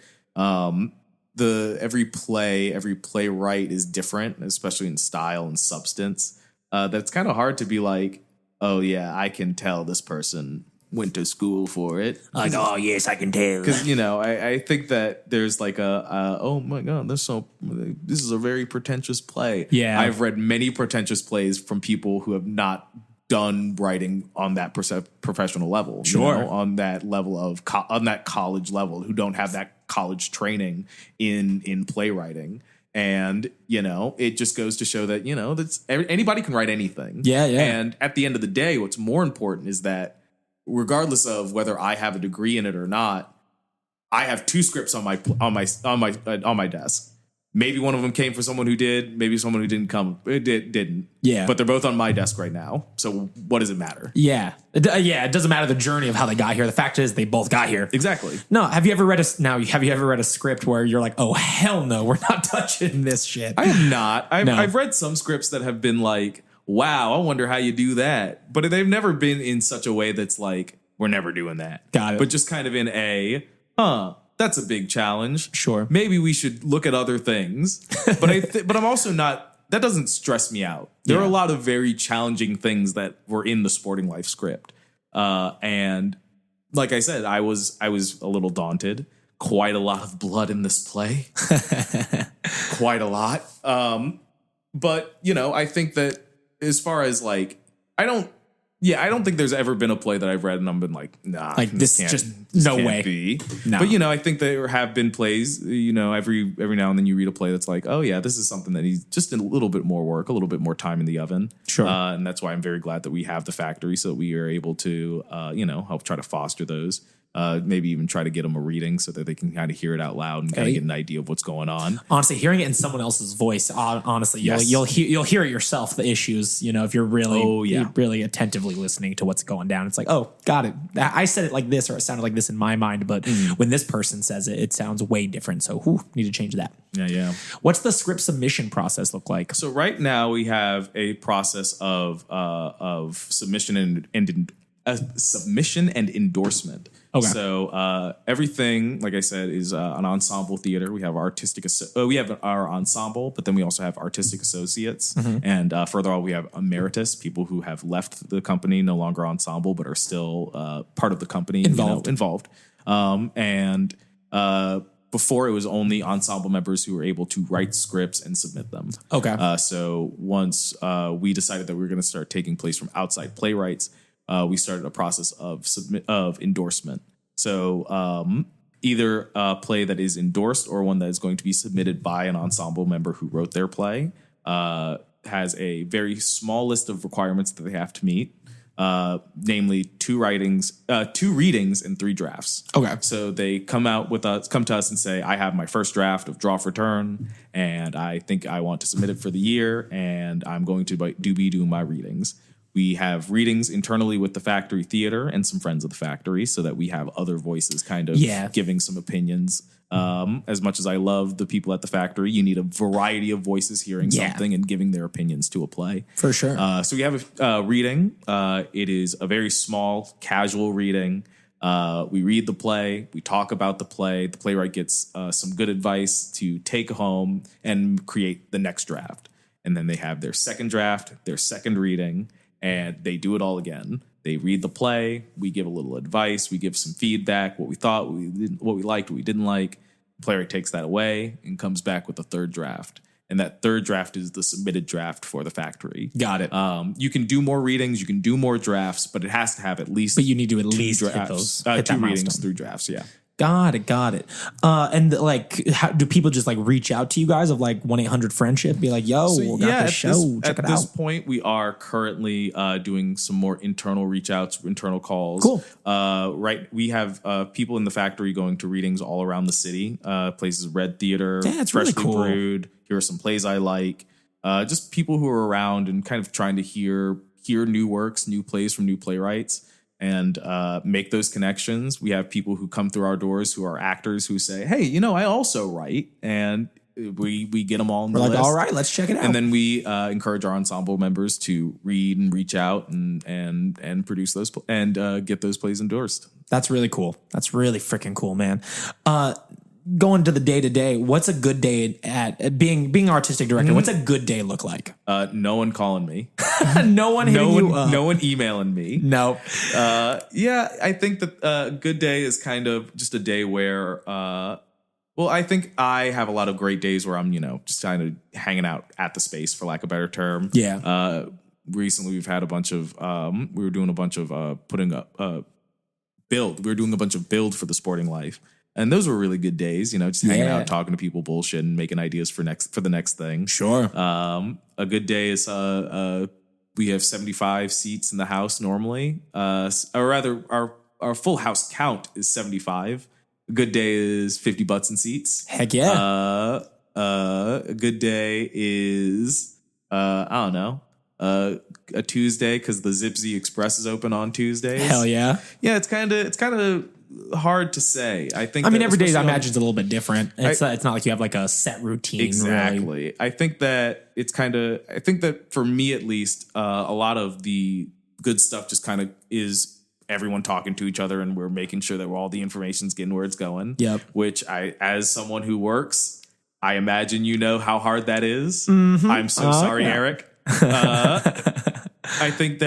every playwright is different, especially in style and substance. That's kind of hard to be like, oh yeah, I can tell this person went to school for it. Like, oh yes, I can tell. Because I think that there's like oh my god, this is a very pretentious play. Yeah, I've read many pretentious plays from people who have not done writing on that professional level. Sure, on that level of on that college level, who don't have that college training in playwriting. And, it just goes to show that, that's anybody can write anything. Yeah. And at the end of the day, what's more important is that regardless of whether I have a degree in it or not, I have two scripts on my desk. Maybe one of them came for someone who did, maybe someone who didn't. Yeah. But they're both on my desk right now. So what does it matter? Yeah. It doesn't matter the journey of how they got here. The fact is they both got here. Exactly. No, have you ever read a script where you're like, oh hell no, we're not touching this shit? I have not. I've read some scripts that have been like, wow, I wonder how you do that. But they've never been in such a way that's like, we're never doing that. Got it. But just kind of in that's a big challenge. Sure. Maybe we should look at other things. But I'm also not, that doesn't stress me out. There are a lot of very challenging things that were in the Sporting Life script. And like I said, I was a little daunted. Quite a lot of blood in this play. Quite a lot. But, I think that as far as like, I don't think there's ever been a play that I've read and I've been like, nah, like this just no way. Be. No. But I think there have been plays, every now and then you read a play that's like, oh yeah, this is something that needs just a little bit more work, a little bit more time in the oven. Sure. And that's why I'm very glad that we have the factory so that we are able to, help try to foster those. Maybe even try to get them a reading so that they can kind of hear it out loud and kind of get an idea of what's going on. Honestly, hearing it in someone else's voice, honestly, Yes. you'll hear it yourself, the issues, if you're really, really attentively listening to what's going down. It's like, oh, got it. I said it like this, or it sounded like this in my mind, but when this person says it, it sounds way different. So need to change that. Yeah. What's the script submission process look like? So right now we have a process of submission and submission and endorsement. Okay. So everything, like I said, is an ensemble theater. We have we have our ensemble, but then we also have artistic associates, and further on, we have emeritus, people who have left the company, no longer ensemble, but are still part of the company, involved. And before, it was only ensemble members who were able to write scripts and submit them. Okay. So once we decided that we were going to start taking place from outside playwrights, we started a process of endorsement. So either a play that is endorsed or one that is going to be submitted by an ensemble member who wrote their play has a very small list of requirements that they have to meet, namely 2 readings, and 3 drafts. Okay. So they come to us and say, I have my first draft of Draw for Turn, and I think I want to submit it for the year, and I'm going to be doing my readings. We have readings internally with the Factory Theater and some friends of the Factory so that we have other voices kind of giving some opinions. As much as I love the people at the Factory, you need a variety of voices hearing something and giving their opinions to a play. For sure. So we have a reading. It is a very small, casual reading. We read the play. We talk about the play. The playwright gets some good advice to take home and create the next draft. And then they have their second draft, their second reading, and they do it all again. They read the play. We give a little advice. We give some feedback, what we thought, what we liked, what we didn't like. The playwright takes that away and comes back with a third draft. And that third draft is the submitted draft for the Factory. Got it. You can do more readings, you can do more drafts, but it has to have at least. But you need to at least drafts, hit those. hit two readings, milestone. 3 drafts. Yeah. Got it. And like, how do people just like reach out to you guys of like 1-800-FRIENDSHIP? Be like, yo, we got this show. Check it out. At this point, we are currently doing some more internal reach outs, internal calls. Cool. Right. We have people in the Factory going to readings all around the city. Places Red Theater, That's Freshly really cool. Brewed. Here are some plays I like. Just people who are around and kind of trying to hear new works, new plays from new playwrights. And make those connections. We have people who come through our doors who are actors who say, hey, I also write. And we get them all in the list. All right, let's check it out. And then we encourage our ensemble members to read and reach out and produce those and get those plays endorsed. That's really cool. That's really freaking cool, man. Going to the day to day, what's a good day at being artistic director? What's a good day look like? No one calling me. No one hitting you up. No one emailing me. No. Yeah, I think that a good day is kind of just a day where, I think I have a lot of great days where I'm, just kind of hanging out at the space, for lack of a better term. Yeah. Recently, we've had a bunch of, we were doing a bunch of putting up build. We were doing a bunch of build for the Sporting Life. And those were really good days, just hanging out, talking to people, bullshit, and making ideas for the next thing. Sure. A good day is we have 75 seats in the house normally, or rather, our full house count is 75. A good day is 50 butts in seats. Heck yeah. A good day is I don't know. A Tuesday because the Zipsy Express is open on Tuesdays. Hell yeah. Yeah, it's kind of hard to say. I mean, every day I imagine is a little bit different. It's not like you have like a set routine. Exactly. Really. I think that for me at least, a lot of the good stuff just kind of is everyone talking to each other and we're making sure that all the information's getting where it's going. Yep. Which as someone who works, I imagine how hard that is. Mm-hmm. I'm so sorry, Eric. I think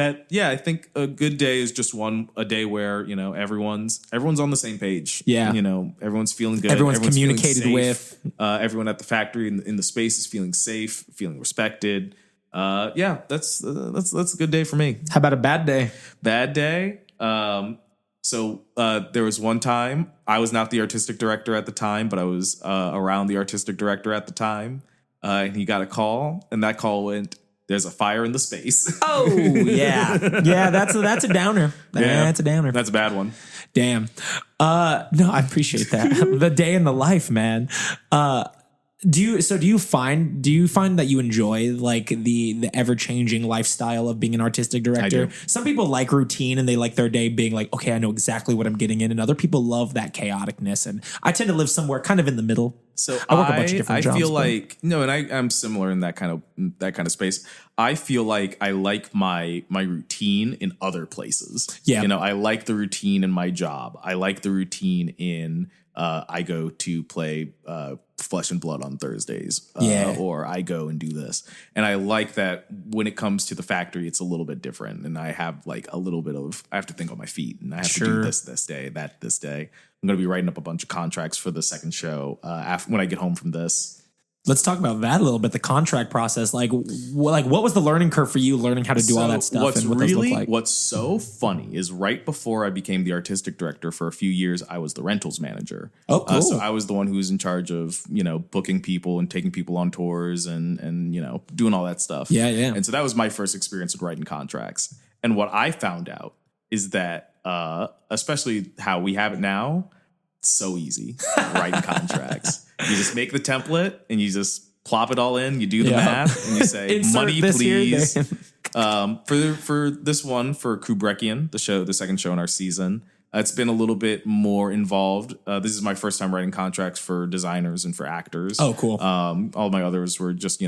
a good day is just a day where, everyone's on the same page. Yeah. Everyone's feeling good. Everyone's communicated with. Everyone at the Factory in the space is feeling safe, feeling respected. That's a good day for me. How about a bad day? Bad day. So there was one time I was not the artistic director at the time, but I was around the artistic director at the time. And he got a call, and that call went, "There's a fire in the space." Oh yeah, yeah. That's a downer. That's a downer. That's a bad one. Damn. No, I appreciate that. The day in the life, man. Do you find that you enjoy like the ever changing lifestyle of being an artistic director? I do. Some people like routine and they like their day being like, okay, I know exactly what I'm getting in, and other people love that chaoticness. And I tend to live somewhere kind of in the middle. So I work a bunch of different jobs. I feel like I'm similar in that kind of space. I feel like I like my routine in other places. Yeah. I like the routine in my job. I like the routine in I go to play Flesh and Blood on Thursdays. Or I go and do this. And I like that when it comes to the Factory, it's a little bit different. And I have like a little bit of, I have to think on my feet and I have to do this day, that this day. I'm going to be writing up a bunch of contracts for the second show when I get home from this. Let's talk about that a little bit. The contract process, like what was the learning curve for you learning how to do all that stuff? What's and what those look like? What's so funny is right before I became the artistic director for a few years, I was the rentals manager. Oh, cool. So I was the one who was in charge of, booking people and taking people on tours and doing all that stuff. Yeah, yeah. And so that was my first experience with writing contracts. And what I found out is that, especially how we have it now, it's so easy writing contracts. You just make the template and you just plop it all in. You do the math and you say, money, please. For this one, for Kubrickian, the second show in our season, it's been a little bit more involved. This is my first time writing contracts for designers and for actors. Oh, cool. All my others were just,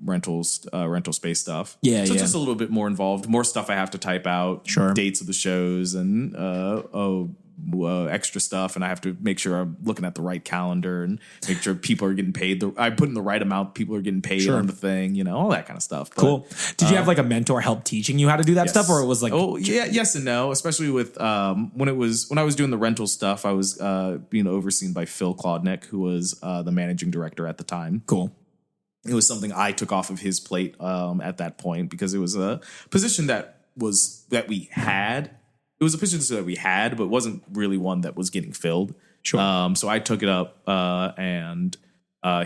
rental space stuff. Yeah, so yeah. just a little bit more involved, more stuff I have to type out, Sure. dates of the shows and, extra stuff, and I have to make sure I'm looking at the right calendar and make sure people are getting paid. I put in the right amount, people are getting paid on the thing, all that kind of stuff. But, cool. Did you have like a mentor help teaching you how to do that stuff, or it was like? Oh yeah, yes and no. Especially with when I was doing the rental stuff, I was being overseen by Phil Klodnick, who was the managing director at the time. Cool. It was something I took off of his plate at that point because it was a position that we had. It was a position that we had, but wasn't really one that was getting filled. Sure. So I took it up, and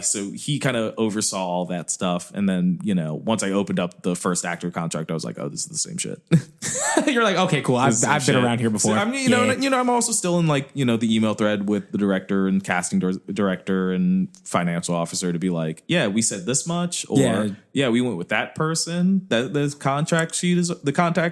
so he kind of oversaw all that stuff. And then, once I opened up the first actor contract, I was like, oh, this is the same shit. You're like, okay, cool. I've been around here before. So, I'm also still in the email thread with the director and casting director and financial officer to be like, yeah, we said this much, or yeah, we went with that person. The contact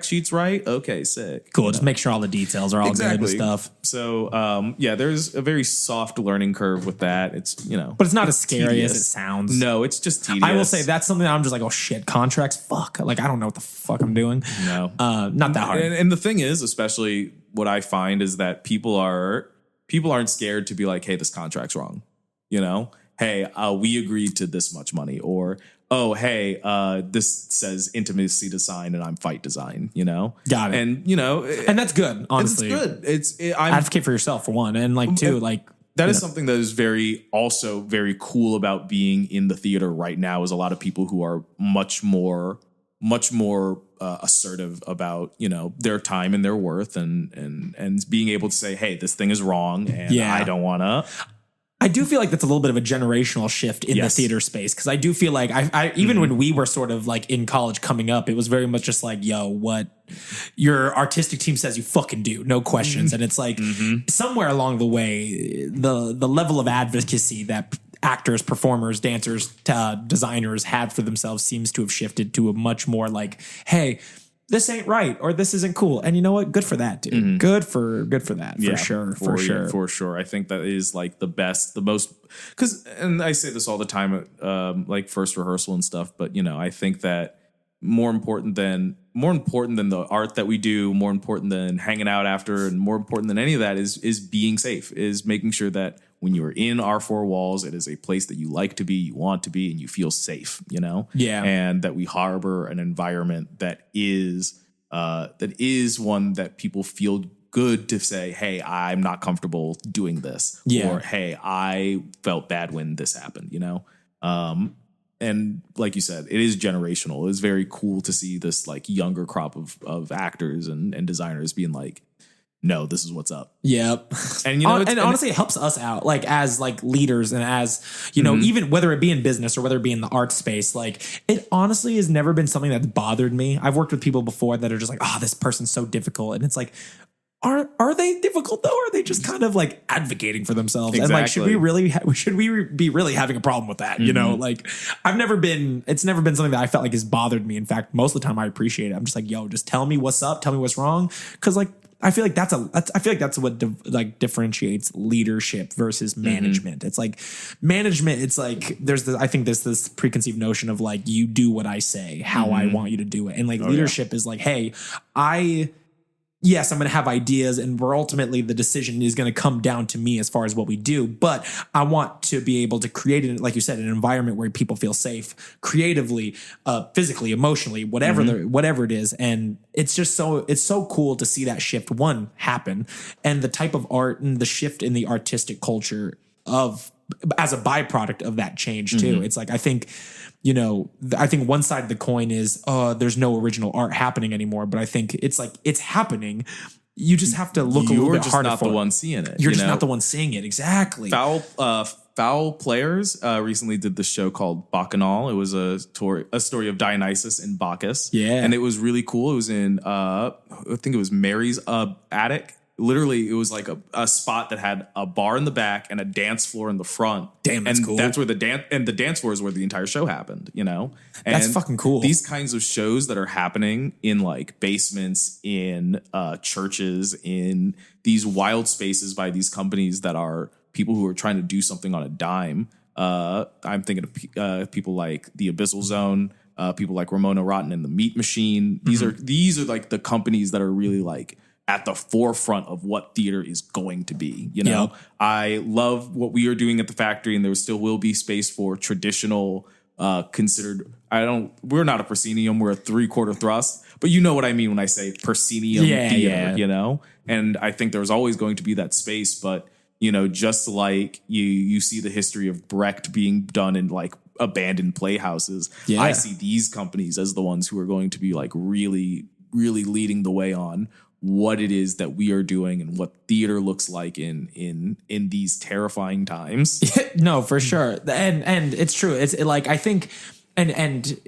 sheet's right. Okay, sick. Cool. Just make sure all the details are all good and stuff. So, there's a very soft learning curve with that. It's, but it's not as scary tedious as it sounds. No, it's just tedious. I will say that's something that I'm just like, oh shit, contracts, fuck. Like, I don't know what the fuck I'm doing. No. Not that hard. And the thing is, especially what I find is that people aren't scared to be like, hey, this contract's wrong. Hey, we agreed to this much money, or, oh, hey, this says intimacy design and I'm fight design, Got it. And that's good, honestly. It's good. I'm advocate for yourself for one. And like, two, like, that is something that is very cool about being in the theater right now, is a lot of people who are much more assertive about, their time and their worth and being able to say, hey, this thing is wrong and I don't want to. I do feel like that's a little bit of a generational shift in the theater space, because I do feel like I even when we were sort of like in college coming up, it was very much just like, yo, what your artistic team says you fucking do, no questions. And it's like somewhere along the way, the level of advocacy that actors, performers, dancers, designers have for themselves seems to have shifted to a much more like, hey, this ain't right, or this isn't cool. And you know what? Good for that, dude. Mm-hmm. Good for that, for sure. For sure. I think that is like the best, the most, and I say this all the time at like first rehearsal and stuff, but I think that more important than the art that we do, more important than hanging out after, and more important than any of that is being safe, is making sure that when you're in our four walls, it is a place that you like to be, you want to be, and you feel safe, Yeah. And that we harbor an environment that is one that people feel good to say, hey, I'm not comfortable doing this. Yeah. Or, hey, I felt bad when this happened, And like you said, it is generational. It is very cool to see this like younger crop of actors and designers being like, no, this is what's up. Yep. And honestly, it helps us out, like as like leaders and as, even whether it be in business or whether it be in the art space, like it honestly has never been something that's bothered me. I've worked with people before that are just like, oh, this person's so difficult. And it's like, are they difficult though? Or are they just kind of like advocating for themselves? Exactly. And like, should we be really having a problem with that? Like it's never been something that I felt like has bothered me. In fact, most of the time I appreciate it. I'm just like, yo, just tell me what's up. Tell me what's wrong. Cause like, I feel like that's what differentiates leadership versus management. It's like management. It's like there's this preconceived notion of like, you do what I say, how I want you to do it. And like leadership is like, hey, yes, I'm going to have ideas, and ultimately the decision is going to come down to me as far as what we do. But I want to be able to create, like you said, an environment where people feel safe, creatively, physically, emotionally, whatever it is. And it's just it's so cool to see that shift happen, and the type of art and the shift in the artistic culture as a byproduct of that change too. It's like, I think one side of the coin is, there's no original art happening anymore. But I think it's like, it's happening. You just have to look a little bit harder. You're just not the one seeing it. You're just not the one seeing it. Exactly. Foul Players recently did this show called Bacchanal. It was a story of Dionysus and Bacchus. Yeah. And it was really cool. It was in, I think it was Mary's attic. literally, it was like a spot that had a bar in the back and a dance floor in the front. Damn, that's and cool. That's where the dance floor is where the entire show happened, you know? And that's fucking cool. These kinds of shows that are happening in like basements, in churches, in these wild spaces by these companies that are people who are trying to do something on a dime. I'm thinking of people like the Abyssal Zone, people like Ramona Rotten and the Meat Machine. These are like the companies that are really like at the forefront of what theater is going to be. You know, I love what we are doing at the factory, and there still will be space for traditional considered. We're not a proscenium, we're a 3/4 thrust, but you know what I mean when I say proscenium theater, you know? And I think there's always going to be that space, but you know, just like you see the history of Brecht being done in like abandoned playhouses, I see these companies as the ones who are going to be like really, really leading the way on what it is that we are doing and what theater looks like in these terrifying times. No, for sure. And it's true. It's like, I think, and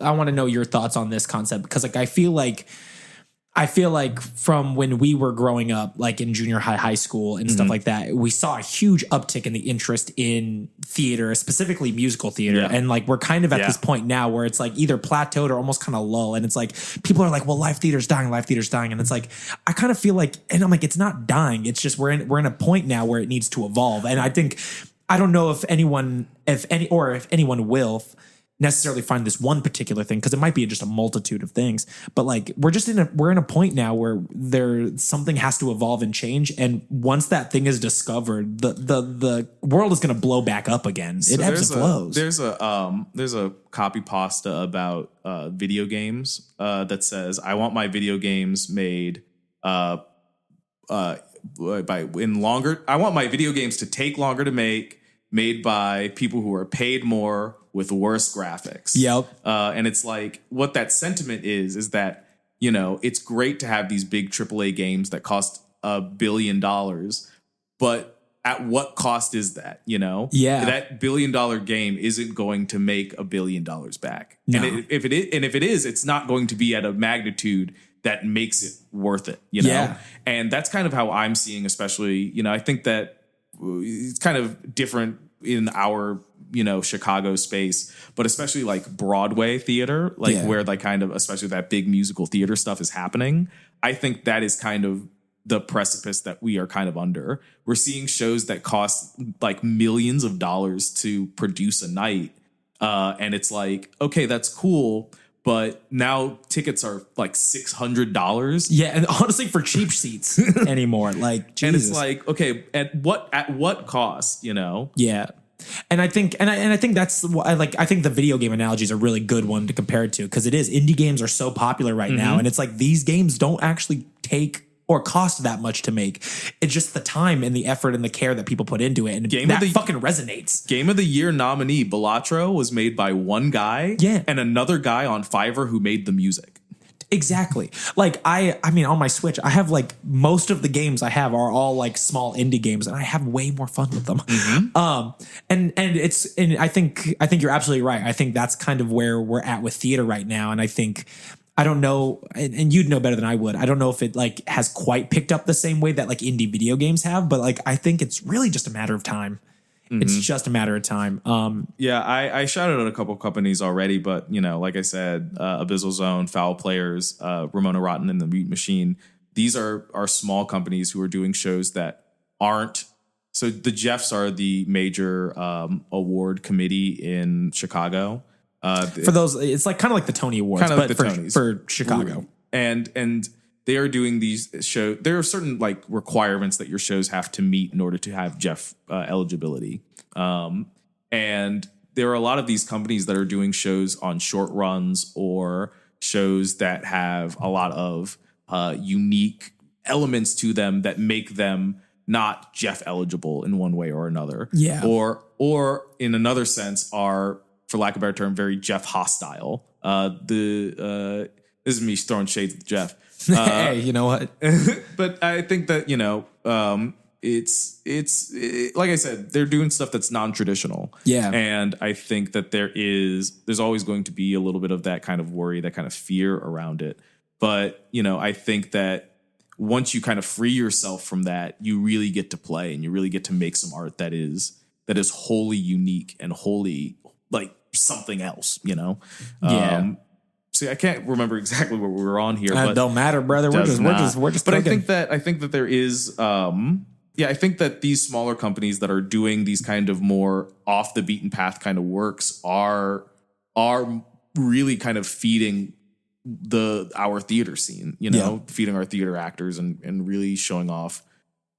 I want to know your thoughts on this concept, because like, I feel like from when we were growing up, like in junior high school and stuff like that, we saw a huge uptick in the interest in theater, specifically musical theater. Yeah. And like, we're kind of at this point now where it's like either plateaued or almost kind of lull. And it's like, people are like, well, live theater's dying. And it's like, I kind of feel like, and I'm like, it's not dying. It's just, we're in a point now where it needs to evolve. And I think, I don't know if anyone will necessarily find this one particular thing, because it might be just a multitude of things, but like we're in a point now where something has to evolve and change, and once that thing is discovered, the world is going to blow back up again. It ebbs and flows. There's a copy pasta about video games that says, I want my video games made I want my video games to take longer to make, made by people who are paid more with worse graphics. Yep. And it's like, what that sentiment is that, you know, it's great to have these big AAA games that cost $1 billion, but at what cost is that? You know? Yeah. That $1 billion game isn't going to make $1 billion back. No. And if it is, it's not going to be at a magnitude that makes it worth it, you know? Yeah. And that's kind of how I'm seeing, especially, you know, I think that it's kind of different in our, you know, Chicago space, but especially like Broadway theater, like where like kind of, especially that big musical theater stuff is happening. I think that is kind of the precipice that we are kind of under. We're seeing shows that cost like millions of dollars to produce a night. And it's like, okay, that's cool, but now tickets are like $600. Yeah, and honestly, for cheap seats anymore, like Jesus. And it's like, okay, at what cost, you know? Yeah. And I think, and I think that's what I like. I think the video game analogy is a really good one to compare it to, because it is, indie games are so popular right now, and it's like these games don't actually take or cost that much to make. It's just the time and the effort and the care that people put into it, and that fucking resonates. Game of the Year nominee Balatro was made by one guy, and another guy on Fiverr who made the music. Exactly. Like I mean, on my Switch, I have like most of the games I have are all like small indie games, and I have way more fun with them. And I think you're absolutely right. I think that's kind of where we're at with theater right now. And I think, I don't know, and you'd know better than I would, I don't know if it like has quite picked up the same way that like indie video games have, but like I think it's really just a matter of time. It's just a matter of time. I shouted out a couple companies already, but you know, like I said, Abyssal Zone, Foul Players, Ramona Rotten, and the Meat Machine. These are small companies who are doing shows that aren't. So the Jeffs are the major award committee in Chicago. For those, it's like kind of like the Tony Awards, but like for Chicago. And they are doing these shows. There are certain like requirements that your shows have to meet in order to have Jeff eligibility. And there are a lot of these companies that are doing shows on short runs or shows that have a lot of unique elements to them that make them not Jeff eligible in one way or another. Yeah. Or in another sense are, for lack of a better term, very Jeff hostile. This is me throwing shades at Jeff. Hey, you know what? But I think that, you know, it's like I said, they're doing stuff that's non-traditional. Yeah. And I think that there's always going to be a little bit of that kind of worry, that kind of fear around it. But, you know, I think that once you kind of free yourself from that, you really get to play and you really get to make some art that is wholly unique and wholly like something else, you know? Yeah. See, I can't remember exactly what we were on here, but don't matter, brother. We're just but talking. I think that there is I think that these smaller companies that are doing these kind of more off the beaten path kind of works are really kind of feeding our theater scene, you know, feeding our theater actors and really showing off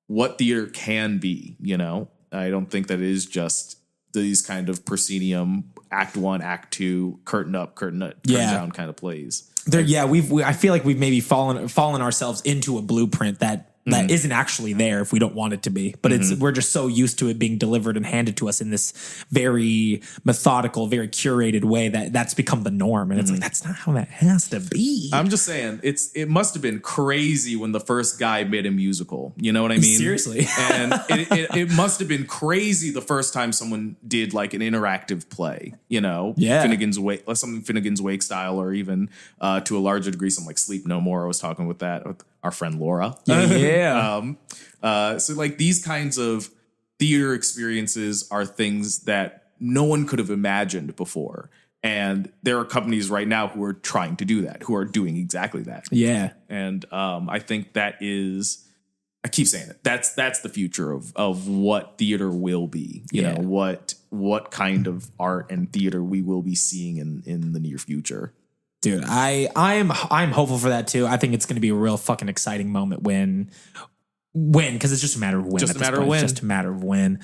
what theater can be, you know. I don't think that it is just these kind of proscenium act 1, act 2, curtain up, curtain down kind of plays. I feel like we've maybe fallen ourselves into a blueprint that isn't actually there if we don't want it to be. But we're just so used to it being delivered and handed to us in this very methodical, very curated way that's become the norm. And it's like, that's not how that has to be. I'm just saying, it must have been crazy when the first guy made a musical. You know what I mean? Seriously. And it must have been crazy the first time someone did like an interactive play, you know? Yeah. Finnegan's Wake style, or even to a larger degree, something like Sleep No More. I was talking with our friend Laura. Yeah. So like these kinds of theater experiences are things that no one could have imagined before. And there are companies right now who are trying to do that, who are doing exactly that. Yeah. And I think that is, I keep saying it, that's the future of what theater will be. You know, what kind of art and theater we will be seeing in the near future. Dude, I'm hopeful for that too. I think it's going to be a real fucking exciting moment when, because it's just a matter of when. Just a matter of when. Just a matter of when.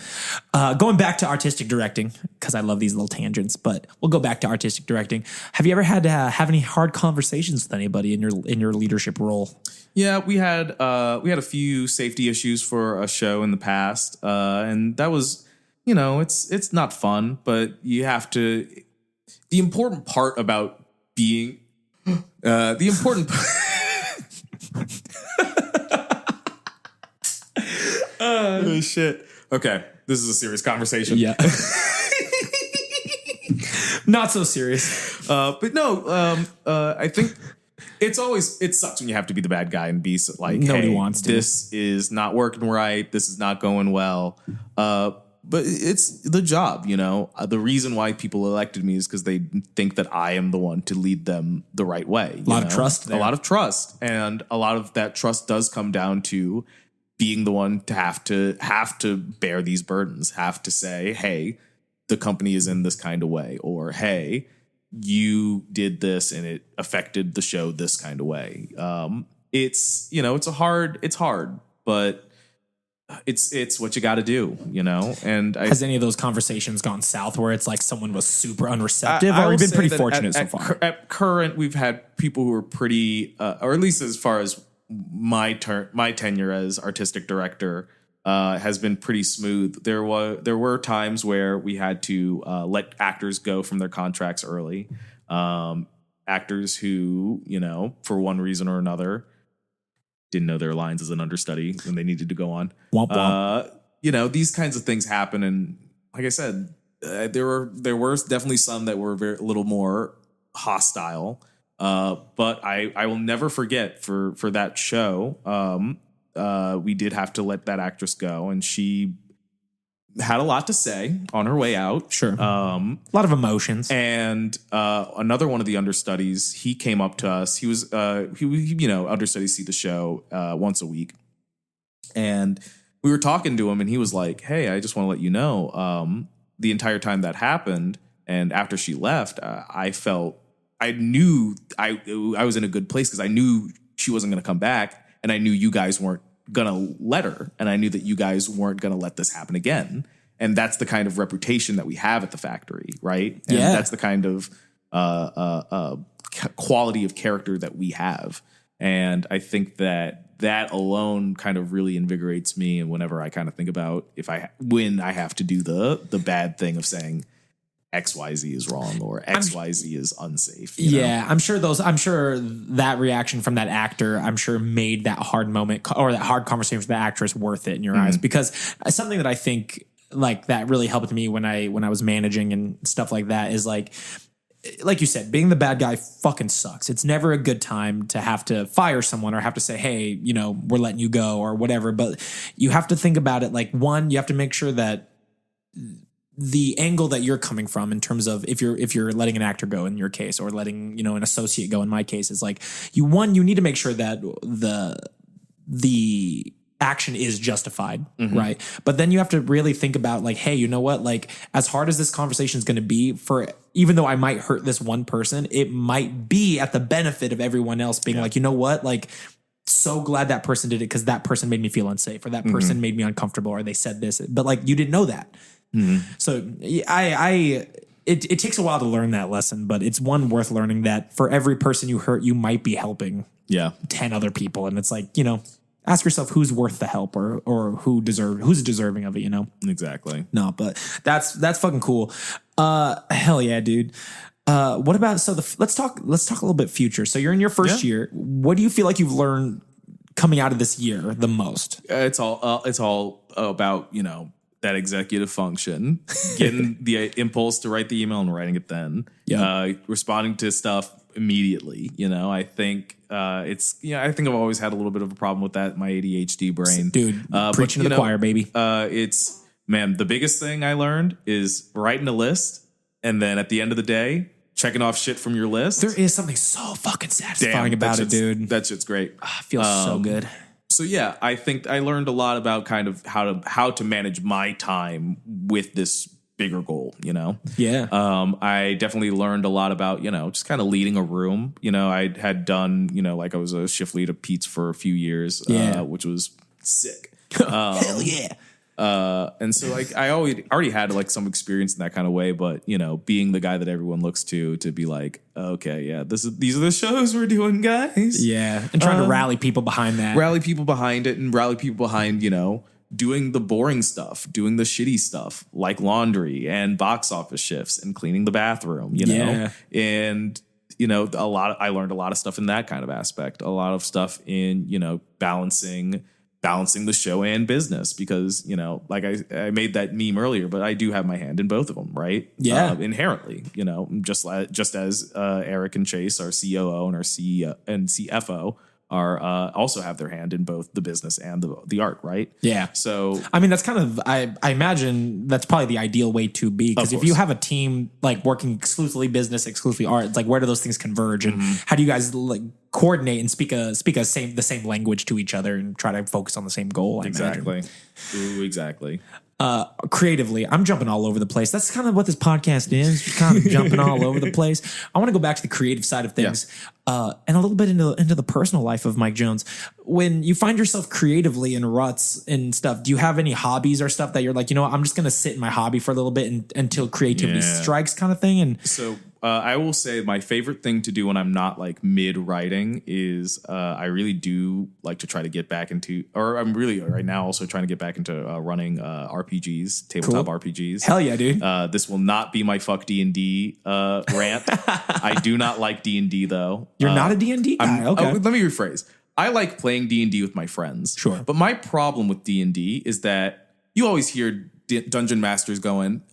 Going back to artistic directing, because I love these little tangents, but we'll go back to artistic directing. Have you ever had to have any hard conversations with anybody in your leadership role? Yeah, we had a few safety issues for a show in the past, and that was, you know, it's not fun, but you have to. The important part about being oh shit. Okay, this is a serious conversation. Yeah. Not so serious. But no, I think it sucks when you have to be the bad guy and be like, nobody wants to. This is not working right. This is not going well. But it's the job, you know. The reason why people elected me is because they think that I am the one to lead them the right way. A lot of trust there. A lot of trust. And a lot of that trust does come down to being the one to have to bear these burdens, have to say, hey, the company is in this kind of way, or hey, you did this and it affected the show this kind of way. It's hard, but it's what you got to do, you know. And has any of those conversations gone south where it's like someone was super unreceptive, or we've been pretty fortunate so far? At current, we've had people who are pretty, or at least as far as my tenure as artistic director has been pretty smooth. There were times where we had to let actors go from their contracts early. Actors who, you know, for one reason or another, didn't know their lines as an understudy when they needed to go on. Womp womp. You know, these kinds of things happen, and like I said, there were definitely some that were a little more hostile. But I will never forget for that show. We did have to let that actress go, and she had a lot to say on her way out. Sure. A lot of emotions. And another one of the understudies, he came up to us. He was, you know, understudies see the show once a week. And we were talking to him, and he was like, hey, I just want to let you know, the entire time that happened, and after she left, I knew I was in a good place because I knew she wasn't going to come back, and I knew you guys weren't gonna let her, and I knew that you guys weren't gonna let this happen again. And that's the kind of reputation that we have at the factory, right? And that's the kind of quality of character that we have. And I think that alone kind of really invigorates me. And whenever I kind of think about when I have to do the bad thing of saying XYZ is wrong or XYZ is unsafe. You know? I'm sure that reaction from that actor, made that hard moment or that hard conversation with the actress worth it in your eyes, because something that I think like that really helped me when I was managing and stuff like that is like, like you said, being the bad guy fucking sucks. It's never a good time to have to fire someone or have to say, hey, you know, we're letting you go or whatever. But you have to think about it like, one, you have to make sure that the angle that you're coming from in terms of if you're letting an actor go in your case or letting, you know, an associate go in my case is like you need to make sure that the action is justified, right? But then you have to really think about like, hey, you know what? Like as hard as this conversation is going to be for, even though I might hurt this one person, it might be at the benefit of everyone else being like, you know what? Like, so glad that person did it because that person made me feel unsafe or that person made me uncomfortable or they said this, but like you didn't know that. So it takes a while to learn that lesson, but it's one worth learning that for every person you hurt, you might be helping 10 other people. And it's like, you know, ask yourself who's worth the help or who's deserving of it, you know? Exactly. No, but that's fucking cool. Hell yeah, dude. What about, let's talk a little bit future. So you're in your first year. What do you feel like you've learned coming out of this year the most? It's all about, you know, that executive function, getting the impulse to write the email and writing it then, responding to stuff immediately. You know, I think I think I've always had a little bit of a problem with that. My ADHD brain, dude, preaching to the choir, baby. The biggest thing I learned is writing a list. And then at the end of the day, checking off shit from your list. There is something so fucking satisfying about it, dude. That shit's great. It feels so good. So yeah, I think I learned a lot about kind of how to manage my time with this bigger goal, you know? Yeah. I definitely learned a lot about, you know, just kind of leading a room. You know, I had done, you know, like I was a shift lead at Pete's for a few years, which was sick. Hell yeah. And so like I already had like some experience in that kind of way, but you know, being the guy that everyone looks to be like, okay, yeah, these are the shows we're doing, guys. Yeah. And trying to rally people behind that. Rally people behind it and rally people behind, you know, doing the boring stuff, doing the shitty stuff like laundry and box office shifts and cleaning the bathroom, you know? And you know, I learned a lot of stuff in that kind of aspect, a lot of stuff in, you know, balancing the show and business because, you know, like I made that meme earlier, but I do have my hand in both of them, right? Yeah. Inherently, you know, just as Eric and Chase, our COO and our CEO and CFO are also have their hand in both the business and the art, right? Yeah. So, I mean, that's kind of, I imagine that's probably the ideal way to be because if you have a team like working exclusively business, exclusively art, it's like, where do those things converge and how do you guys like coordinate and speak the same language to each other and try to focus on the same goal? Exactly. Ooh, exactly. Creatively, I'm jumping all over the place. That's kind of what this podcast is. Just kind of jumping all over the place. I want to go back to the creative side of things, and a little bit into the personal life of Mike Jones. When you find yourself creatively in ruts and stuff, do you have any hobbies or stuff that you're like, you know what, I'm just going to sit in my hobby for a little bit until creativity strikes, kind of thing? And so I will say my favorite thing to do when I'm not like mid writing is I really do like to try to get back into, or I'm really right now also trying to get back into running RPGs, tabletop RPGs. Hell yeah, dude. This will not be my fuck D&D rant. I do not like D&D though. You're not a D&D guy? Okay. Let me rephrase. I like playing D&D with my friends. Sure. But my problem with D&D is that you always hear dungeon masters going,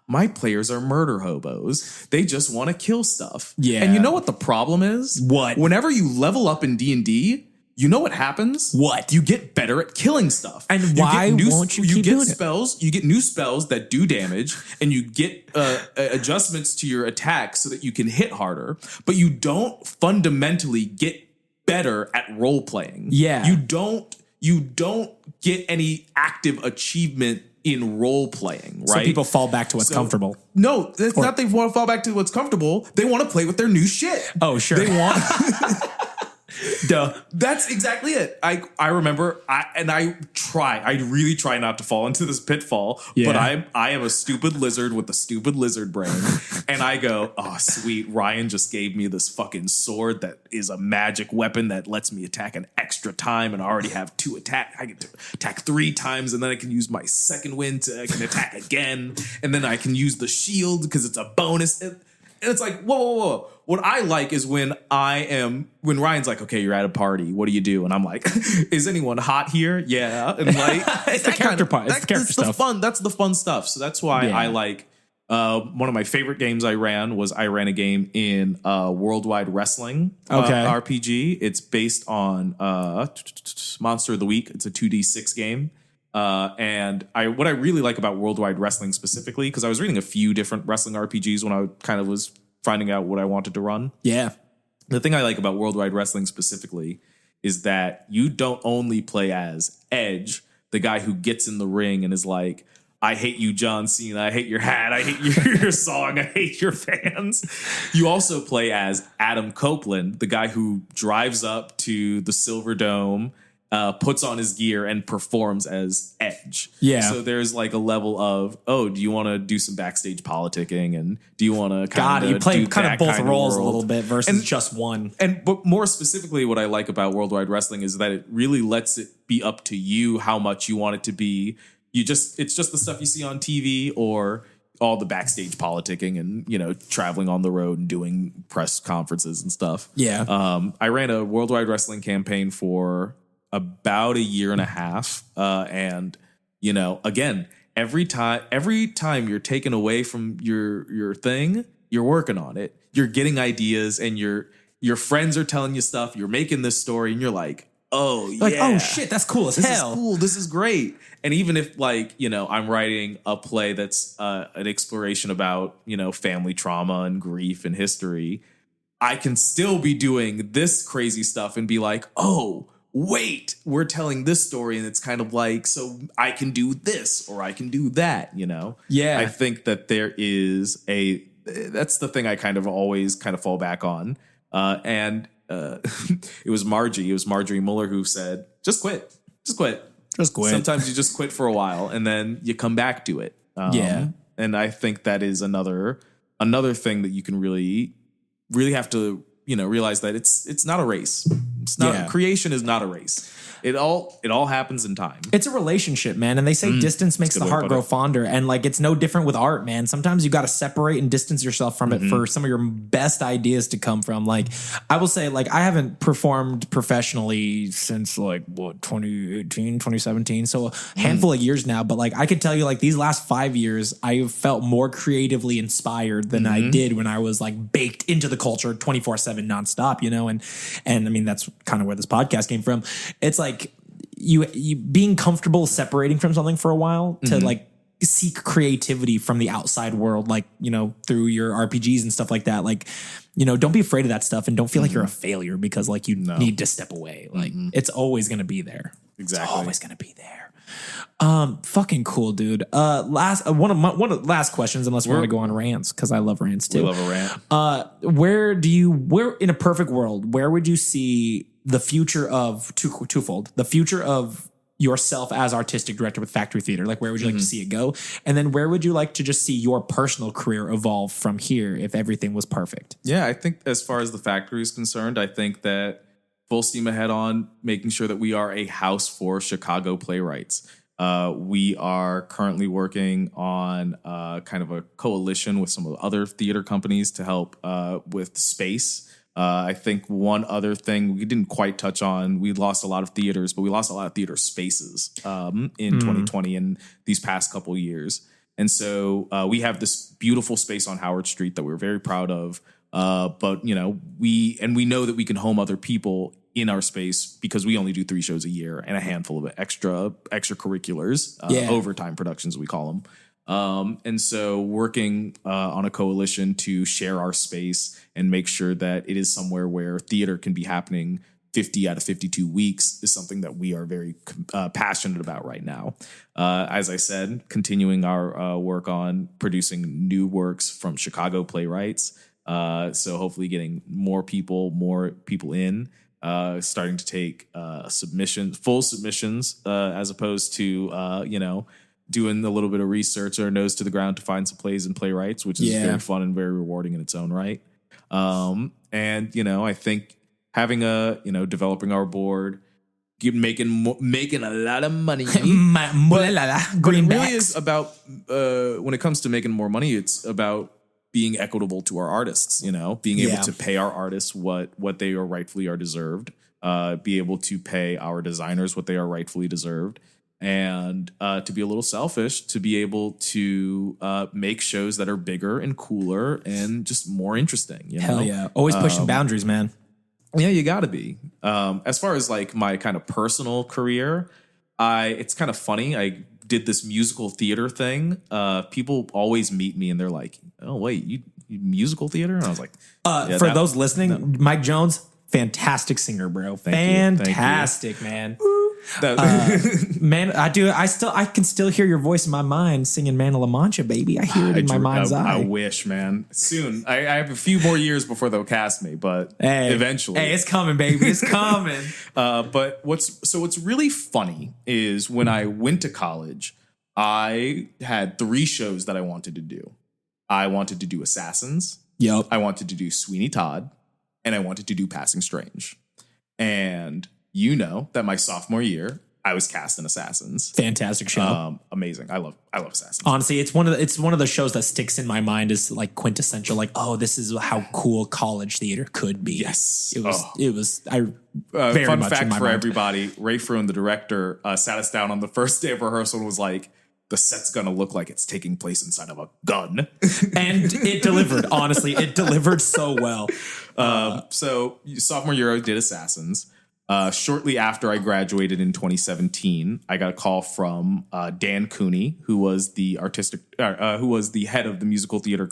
my players are murder hobos. They just want to kill stuff. Yeah. And you know what the problem is? What? Whenever you level up in D&D, you know what happens? What? You get better at killing stuff. And why won't you keep doing it? You get new spells that do damage, and you get adjustments to your attacks so that you can hit harder, but you don't fundamentally get better at role playing. Yeah. You don't get any active achievement in role playing, right? So people fall back to what's comfortable. No, it's not they want to fall back to what's comfortable. They want to play with their new shit. Oh, sure. They want... Duh. That's exactly it. I remember, I really try not to fall into this pitfall, but I am a stupid lizard with a stupid lizard brain. And I go, oh, sweet, Ryan just gave me this fucking sword that is a magic weapon that lets me attack an extra time, and I already have 2 attack. I get to attack 3 times, and then I can use my second wind I can attack again, and then I can use the shield because it's a bonus. And it's like, whoa. What I like is when Ryan's like, okay, you're at a party. What do you do? And I'm like, is anyone hot here? Yeah. And like, it's the character part. It's the character stuff. That's the fun stuff. So that's why I like One of my favorite games I ran a game in Worldwide Wrestling RPG. It's based on Monster of the Week. It's a 2D6 game. And what I really like about Worldwide Wrestling specifically, because I was reading a few different wrestling RPGs when I kind of was finding out what I wanted to run. Yeah. The thing I like about Worldwide Wrestling specifically is that you don't only play as Edge, the guy who gets in the ring and is like, I hate you, John Cena. I hate your hat. I hate your song. I hate your fans. You also play as Adam Copeland, the guy who drives up to the Silver Dome, puts on his gear and performs as Edge. Yeah. So there's like a level of, do you want to do some backstage politicking, and do you want to kind of you play do kind of both roles a world? little bit versus just one. But more specifically, what I like about Worldwide Wrestling is that it really lets it be up to you how much you want it to be. It's just the stuff you see on TV or all the backstage politicking and, traveling on the road and doing press conferences and stuff. Yeah. I ran a Worldwide Wrestling campaign for about a year and a half. And again, every time you're taken away from your thing, you're working on it. You're getting ideas, and your friends are telling you stuff. You're making this story, and you're like, oh shit, that's cool as hell. This is cool. This is great. And even if I'm writing a play that's an exploration about, family trauma and grief and history, I can still be doing this crazy stuff and be like, oh, wait, we're telling this story. And it's kind of like, so I can do this or I can do that, Yeah. I think that that's the thing I kind of always kind of fall back on. It was Marjorie Muller who said, just quit. Sometimes you just quit for a while and then you come back to it. And I think that is another thing that you can really, really have to, realize that it's not a race. Creation is not a race. It all happens in time. It's a relationship, man. And they say distance makes the heart grow fonder. And it's no different with art, man. Sometimes you got to separate and distance yourself from it for some of your best ideas to come from. I will say, I haven't performed professionally since 2018, 2017. So a handful of years now. But I could tell you, these last 5 years, I have felt more creatively inspired than I did when I was baked into the culture 24/7 nonstop, and I mean, that's kind of where this podcast came from. It's you being comfortable separating from something for a while to seek creativity from the outside world, through your RPGs and stuff like that. Don't be afraid of that stuff, and don't feel like you're a failure because need to step away. It's always going to be there. Exactly. It's always going to be there. Fucking cool, dude. Last last questions, unless we want to go on rants, because I love rants too. We love a rant. Where in a perfect world, where would you see the future of twofold, the future of yourself as artistic director with Factory Theater? Where would you like to see it go? And then where would you like to just see your personal career evolve from here if everything was perfect? Yeah, I think as far as the Factory is concerned, I think that full steam ahead on making sure that we are a house for Chicago playwrights. We are currently working on kind of a coalition with some of the other theater companies to help with space. I think one other thing we didn't quite touch on, we lost a lot of theaters, but we lost a lot of theater spaces in 2020 and these past couple of years. And so we have this beautiful space on Howard Street that we're very proud of. But we know that we can home other people in our space because we only do 3 shows a year and a handful of extracurriculars, overtime productions, we call them. And so working on a coalition to share our space and make sure that it is somewhere where theater can be happening 50 out of 52 weeks is something that we are very passionate about right now. As I said, continuing our work on producing new works from Chicago playwrights. So hopefully getting more people in, starting to take full submissions, as opposed to, doing a little bit of research or nose to the ground to find some plays and playwrights, which is very fun and very rewarding in its own right. I think having developing our board, making a lot of money. But it really is about, when it comes to making more money, it's about being equitable to our artists, being able to pay our artists what they are rightfully are deserved, be able to pay our designers what they are rightfully deserved. and to be a little selfish, to be able to make shows that are bigger and cooler and just more interesting. You know? Hell yeah. Always pushing boundaries, man. Yeah, you got to be. As far as like my kind of personal career, it's kind of funny. I did this musical theater thing. People always meet me and they're like, "Oh, wait, you musical theater?" And I was like, for those listening, Mike Jones, fantastic singer, bro. Fantastic, man. Man, I can still hear your voice in my mind singing Man of La Mancha, baby. I hear it in my mind's eye. I wish, man. Soon. I have a few more years before they'll cast me, but eventually. Hey, it's coming, baby. It's coming. But what's really funny is when I went to college, I had 3 shows that I wanted to do. I wanted to do Assassins. Yep. I wanted to do Sweeney Todd, and I wanted to do Passing Strange. And you know that my sophomore year, I was cast in Assassins. Fantastic show. Amazing. I love Assassins. Honestly, it's one of the shows that sticks in my mind as like quintessential. Like, oh, this is how cool college theater could be. Yes, it was. Very fun much fact for mind. everybody: Ray Froon, the director, sat us down on the first day of rehearsal and was like, "The set's gonna look like it's taking place inside of a gun," and it delivered. Honestly, it delivered so well. So sophomore year, I did Assassins. Shortly after I graduated in 2017, I got a call from Dan Cooney, who was the head of the musical theater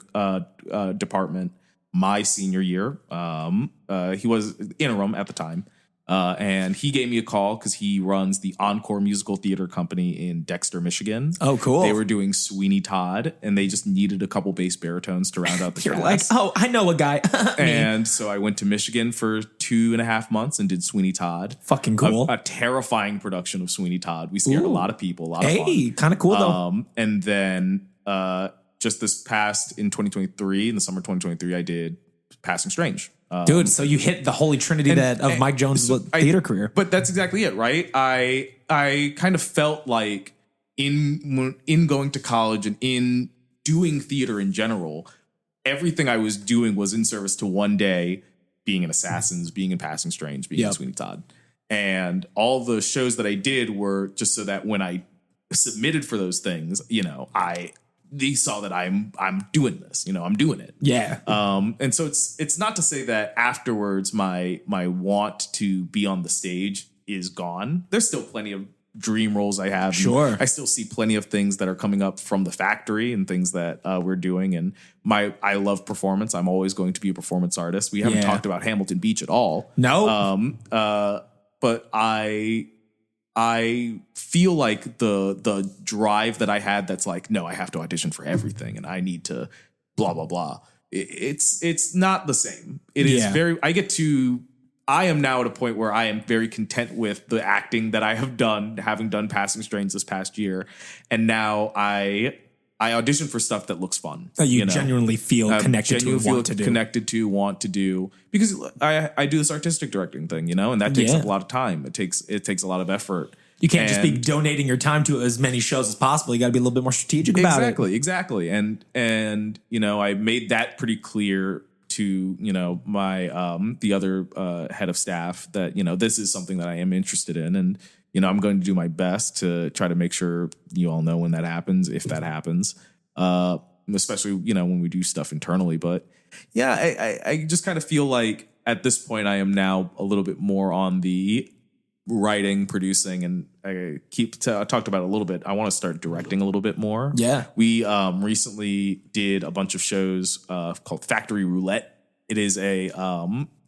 department my senior year. He was interim at the time. And he gave me a call because he runs the Encore Musical Theater Company in Dexter, Michigan. Oh, cool. They were doing Sweeney Todd, and they just needed a couple bass baritones to round out the You're cast. like, oh, I know a guy. And so I went to Michigan for 2.5 months and did Sweeney Todd. Fucking cool. A terrifying production of Sweeney Todd. We scared a lot of people. A lot of fun. Hey, kind of cool, though. And then just this past, in 2023, in the summer of 2023, I did Passing Strange. Dude, so you hit the holy trinity of Mike Jones' theater career. But that's exactly it, right? I kind of felt like in going to college and in doing theater in general, everything I was doing was in service to one day being in Assassins, being in Passing Strange, being in Sweeney Todd. And all the shows that I did were just so that when I submitted for those things, you know, they saw that I'm doing this, you know, I'm doing it. Yeah. And so it's not to say that afterwards my want to be on the stage is gone. There's still plenty of dream roles I have. Sure. I still see plenty of things that are coming up from the factory and things that we're doing. And I love performance. I'm always going to be a performance artist. We haven't talked about Hamilton Beach at all. No. But I feel like the drive that I had that's like, no, I have to audition for everything and I need to blah, blah, blah. It's not the same. It is I am now at a point where I am very content with the acting that I have done, having done Passing Strange this past year. And now I audition for stuff that looks fun. That you genuinely feel connected to and want to do. Connected to, want to do. Because I do this artistic directing thing, you know, and that takes up a lot of time. It takes a lot of effort. You can't just be donating your time to as many shows as possible. You got to be a little bit more strategic about it. Exactly. And you know, I made that pretty clear to, you know, my the other head of staff that, you know, this is something that I am interested in, and you know, I'm going to do my best to try to make sure you all know when that happens, if that happens, especially, you know, when we do stuff internally. But yeah, I just kind of feel like at this point I am now a little bit more on the writing, producing, and I talked about it a little bit. I want to start directing a little bit more. Yeah. We recently did a bunch of shows called Factory Roulette. It is a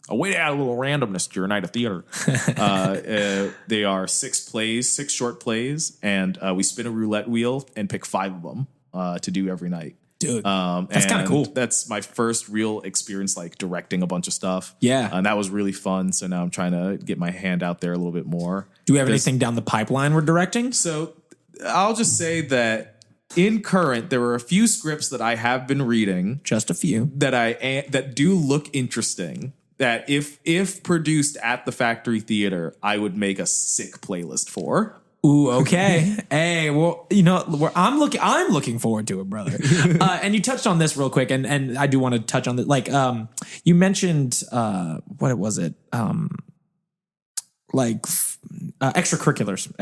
way to add a little randomness to your night of theater. They are 6 short plays, and we spin a roulette wheel and pick 5 of them to do every night. Dude, that's kind of cool. That's my first real experience, like directing a bunch of stuff. Yeah. And that was really fun. So now I'm trying to get my hand out there a little bit more. Do we have anything down the pipeline we're directing? So I'll just say that in current, there were a few scripts that I have been reading. Just a few. That do look interesting. That if produced at the Factory Theater, I would make a sick playlist for. Ooh, okay. Hey, well, you know, I'm looking forward to it, brother. And you touched on this real quick, and I do want to touch on that. Like, you mentioned, what was it? Like extracurriculars.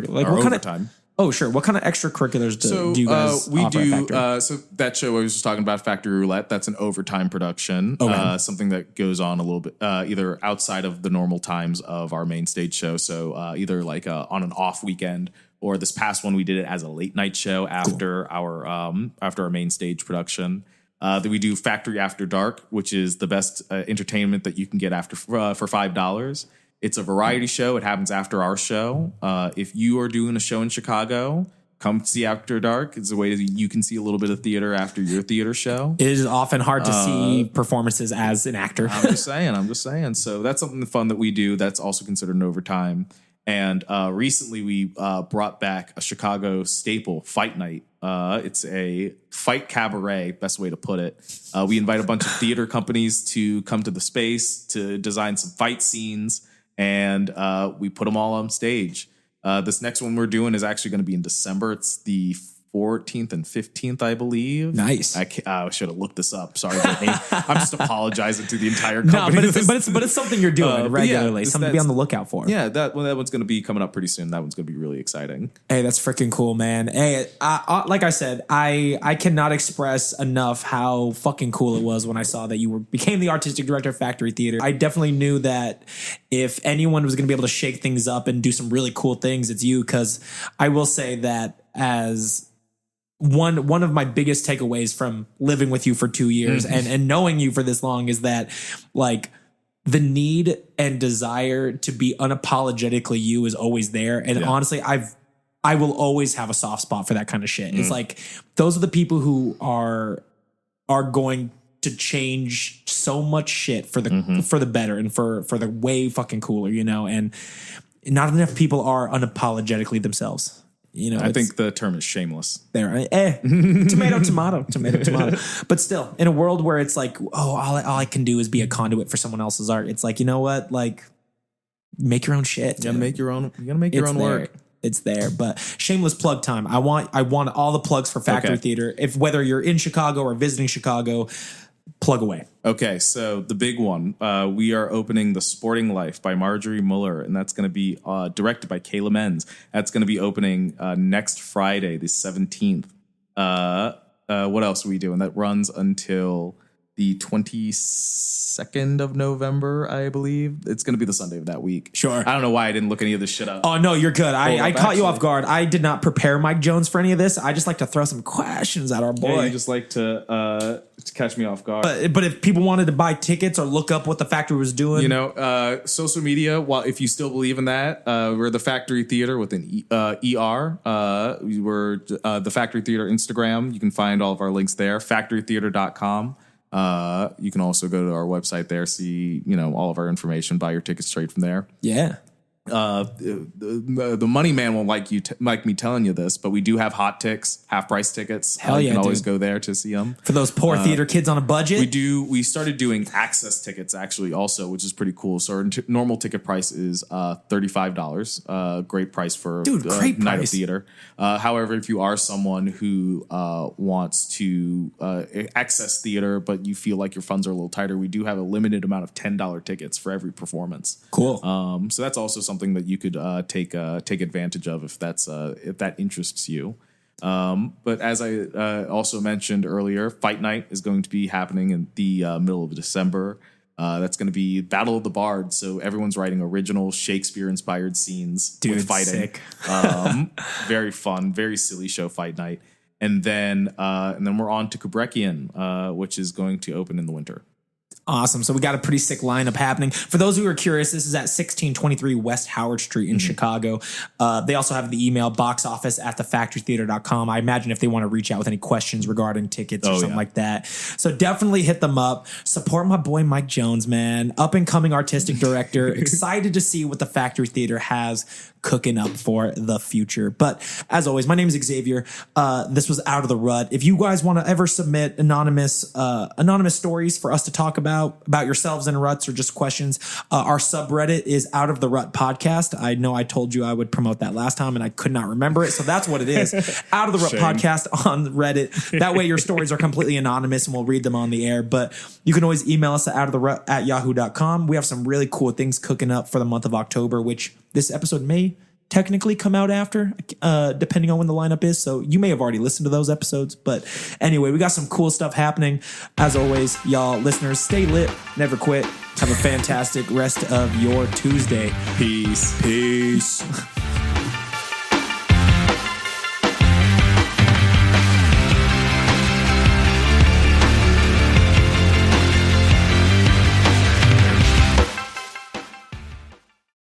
Like what kind of Oh, sure. What kind of extracurriculars do you guys we offer do? at Factory? So that show I was just talking about, Factory Roulette, that's an overtime production. Okay. Something that goes on a little bit either outside of the normal times of our main stage show. So either like on an off weekend, or this past one we did it as a late night show after our main stage production. Then we do Factory After Dark, which is the best entertainment that you can get after for $5. It's a variety show. It happens after our show. If you are doing a show in Chicago, come see After Dark. It's a way that you can see a little bit of theater after your theater show. It is often hard to see performances as an actor. I'm just saying. So that's something fun that we do. That's also considered an overtime. And recently we brought back a Chicago staple, Fight Night. It's a fight cabaret, best way to put it. We invite a bunch of theater companies to come to the space to design some fight scenes, and we put them all on stage. This next one we're doing is actually going to be in December. It's the 14th and 15th, I believe. Nice. I should have looked this up. Sorry, Brittany. I'm just apologizing to the entire company. No, but it's something you're doing regularly. Something to be on the lookout for. Yeah, that one's going to be coming up pretty soon. That one's going to be really exciting. Hey, that's freaking cool, man. Hey, like I said, I cannot express enough how fucking cool it was when I saw that you became the artistic director of Factory Theater. I definitely knew that if anyone was going to be able to shake things up and do some really cool things, it's you. Because I will say that as one of my biggest takeaways from living with you for 2 years and knowing you for this long is that like the need and desire to be unapologetically you is always there. And honestly, I will always have a soft spot for that kind of shit. It's like those are the people who are going to change so much shit for the better and for the way fucking cooler, you know, and not enough people are unapologetically themselves. You know, I think the term is shameless. There, tomato. But still, in a world where it's like, oh, all I can do is be a conduit for someone else's art. It's like, you know what? Like, make your own shit. You gotta make your own. You gotta make your own work. It's there. But shameless plug time. I want all the plugs for Factory Theater. If whether you're in Chicago or visiting Chicago, plug away. Okay, so the big one, we are opening The Sporting Life by Marjorie Muller, and that's going to be directed by Kayla Menz. That's going to be opening next Friday, the 17th. What else are we doing? That runs until the 22nd of November, I believe. It's going to be the Sunday of that week. Sure. I don't know why I didn't look any of this shit up. Oh, no, you're good. I caught you off guard. I did not prepare Mike Jones for any of this. I just like to throw some questions at our boy. Yeah, you just like to catch me off guard. But if people wanted to buy tickets or look up what the Factory was doing. You know, social media, well, if you still believe in that, we're the Factory Theater with an ER. We're the Factory Theater Instagram. You can find all of our links there, factorytheater.com. You can also go to our website there, see, you know, all of our information, buy your tickets straight from there. Yeah. The money man won't like me telling you this, but we do have hot ticks, half price tickets. Hell yeah, you can always go there to see them. For those poor theater kids on a budget. We started doing access tickets actually also, which is pretty cool. So our normal ticket price is $35. Great price for a night of theater. However, if you are someone who wants to access theater, but you feel like your funds are a little tighter, we do have a limited amount of $10 tickets for every performance. Cool. So that's also something that you could take advantage of if that interests you. But as I also mentioned earlier, Fight Night is going to be happening in the middle of December. That's going to be Battle of the Bards. So everyone's writing original Shakespeare-inspired scenes with fighting. Sick. Very fun, very silly show, Fight Night. And then we're on to Kubrickian, which is going to open in the winter. Awesome. So we got a pretty sick lineup happening. For those who are curious, this is at 1623 West Howard Street in Chicago. They also have the email boxoffice@thefactorytheater.com. I imagine if they want to reach out with any questions regarding tickets or something like that. So definitely hit them up. Support my boy Mike Jones, man. Up and coming artistic director. Excited to see what the Factory Theater has cooking up for the future. But as always, my name is Xavier. This was Out of the Rut. If you guys want to ever submit anonymous stories for us to talk about, about yourselves and Ruts or just questions. Our subreddit is Out of the Rut Podcast. I know I told you I would promote that last time and I could not remember it. So that's what it is. Out of the Rut Podcast on Reddit. That way your stories are completely anonymous and we'll read them on the air. But you can always email us at outoftherut@yahoo.com. We have some really cool things cooking up for the month of October, which this episode may technically come out after, depending on when the lineup is. So you may have already listened to those episodes. But anyway, we got some cool stuff happening. As always, y'all listeners, stay lit, never quit. Have a fantastic rest of your Tuesday. Peace.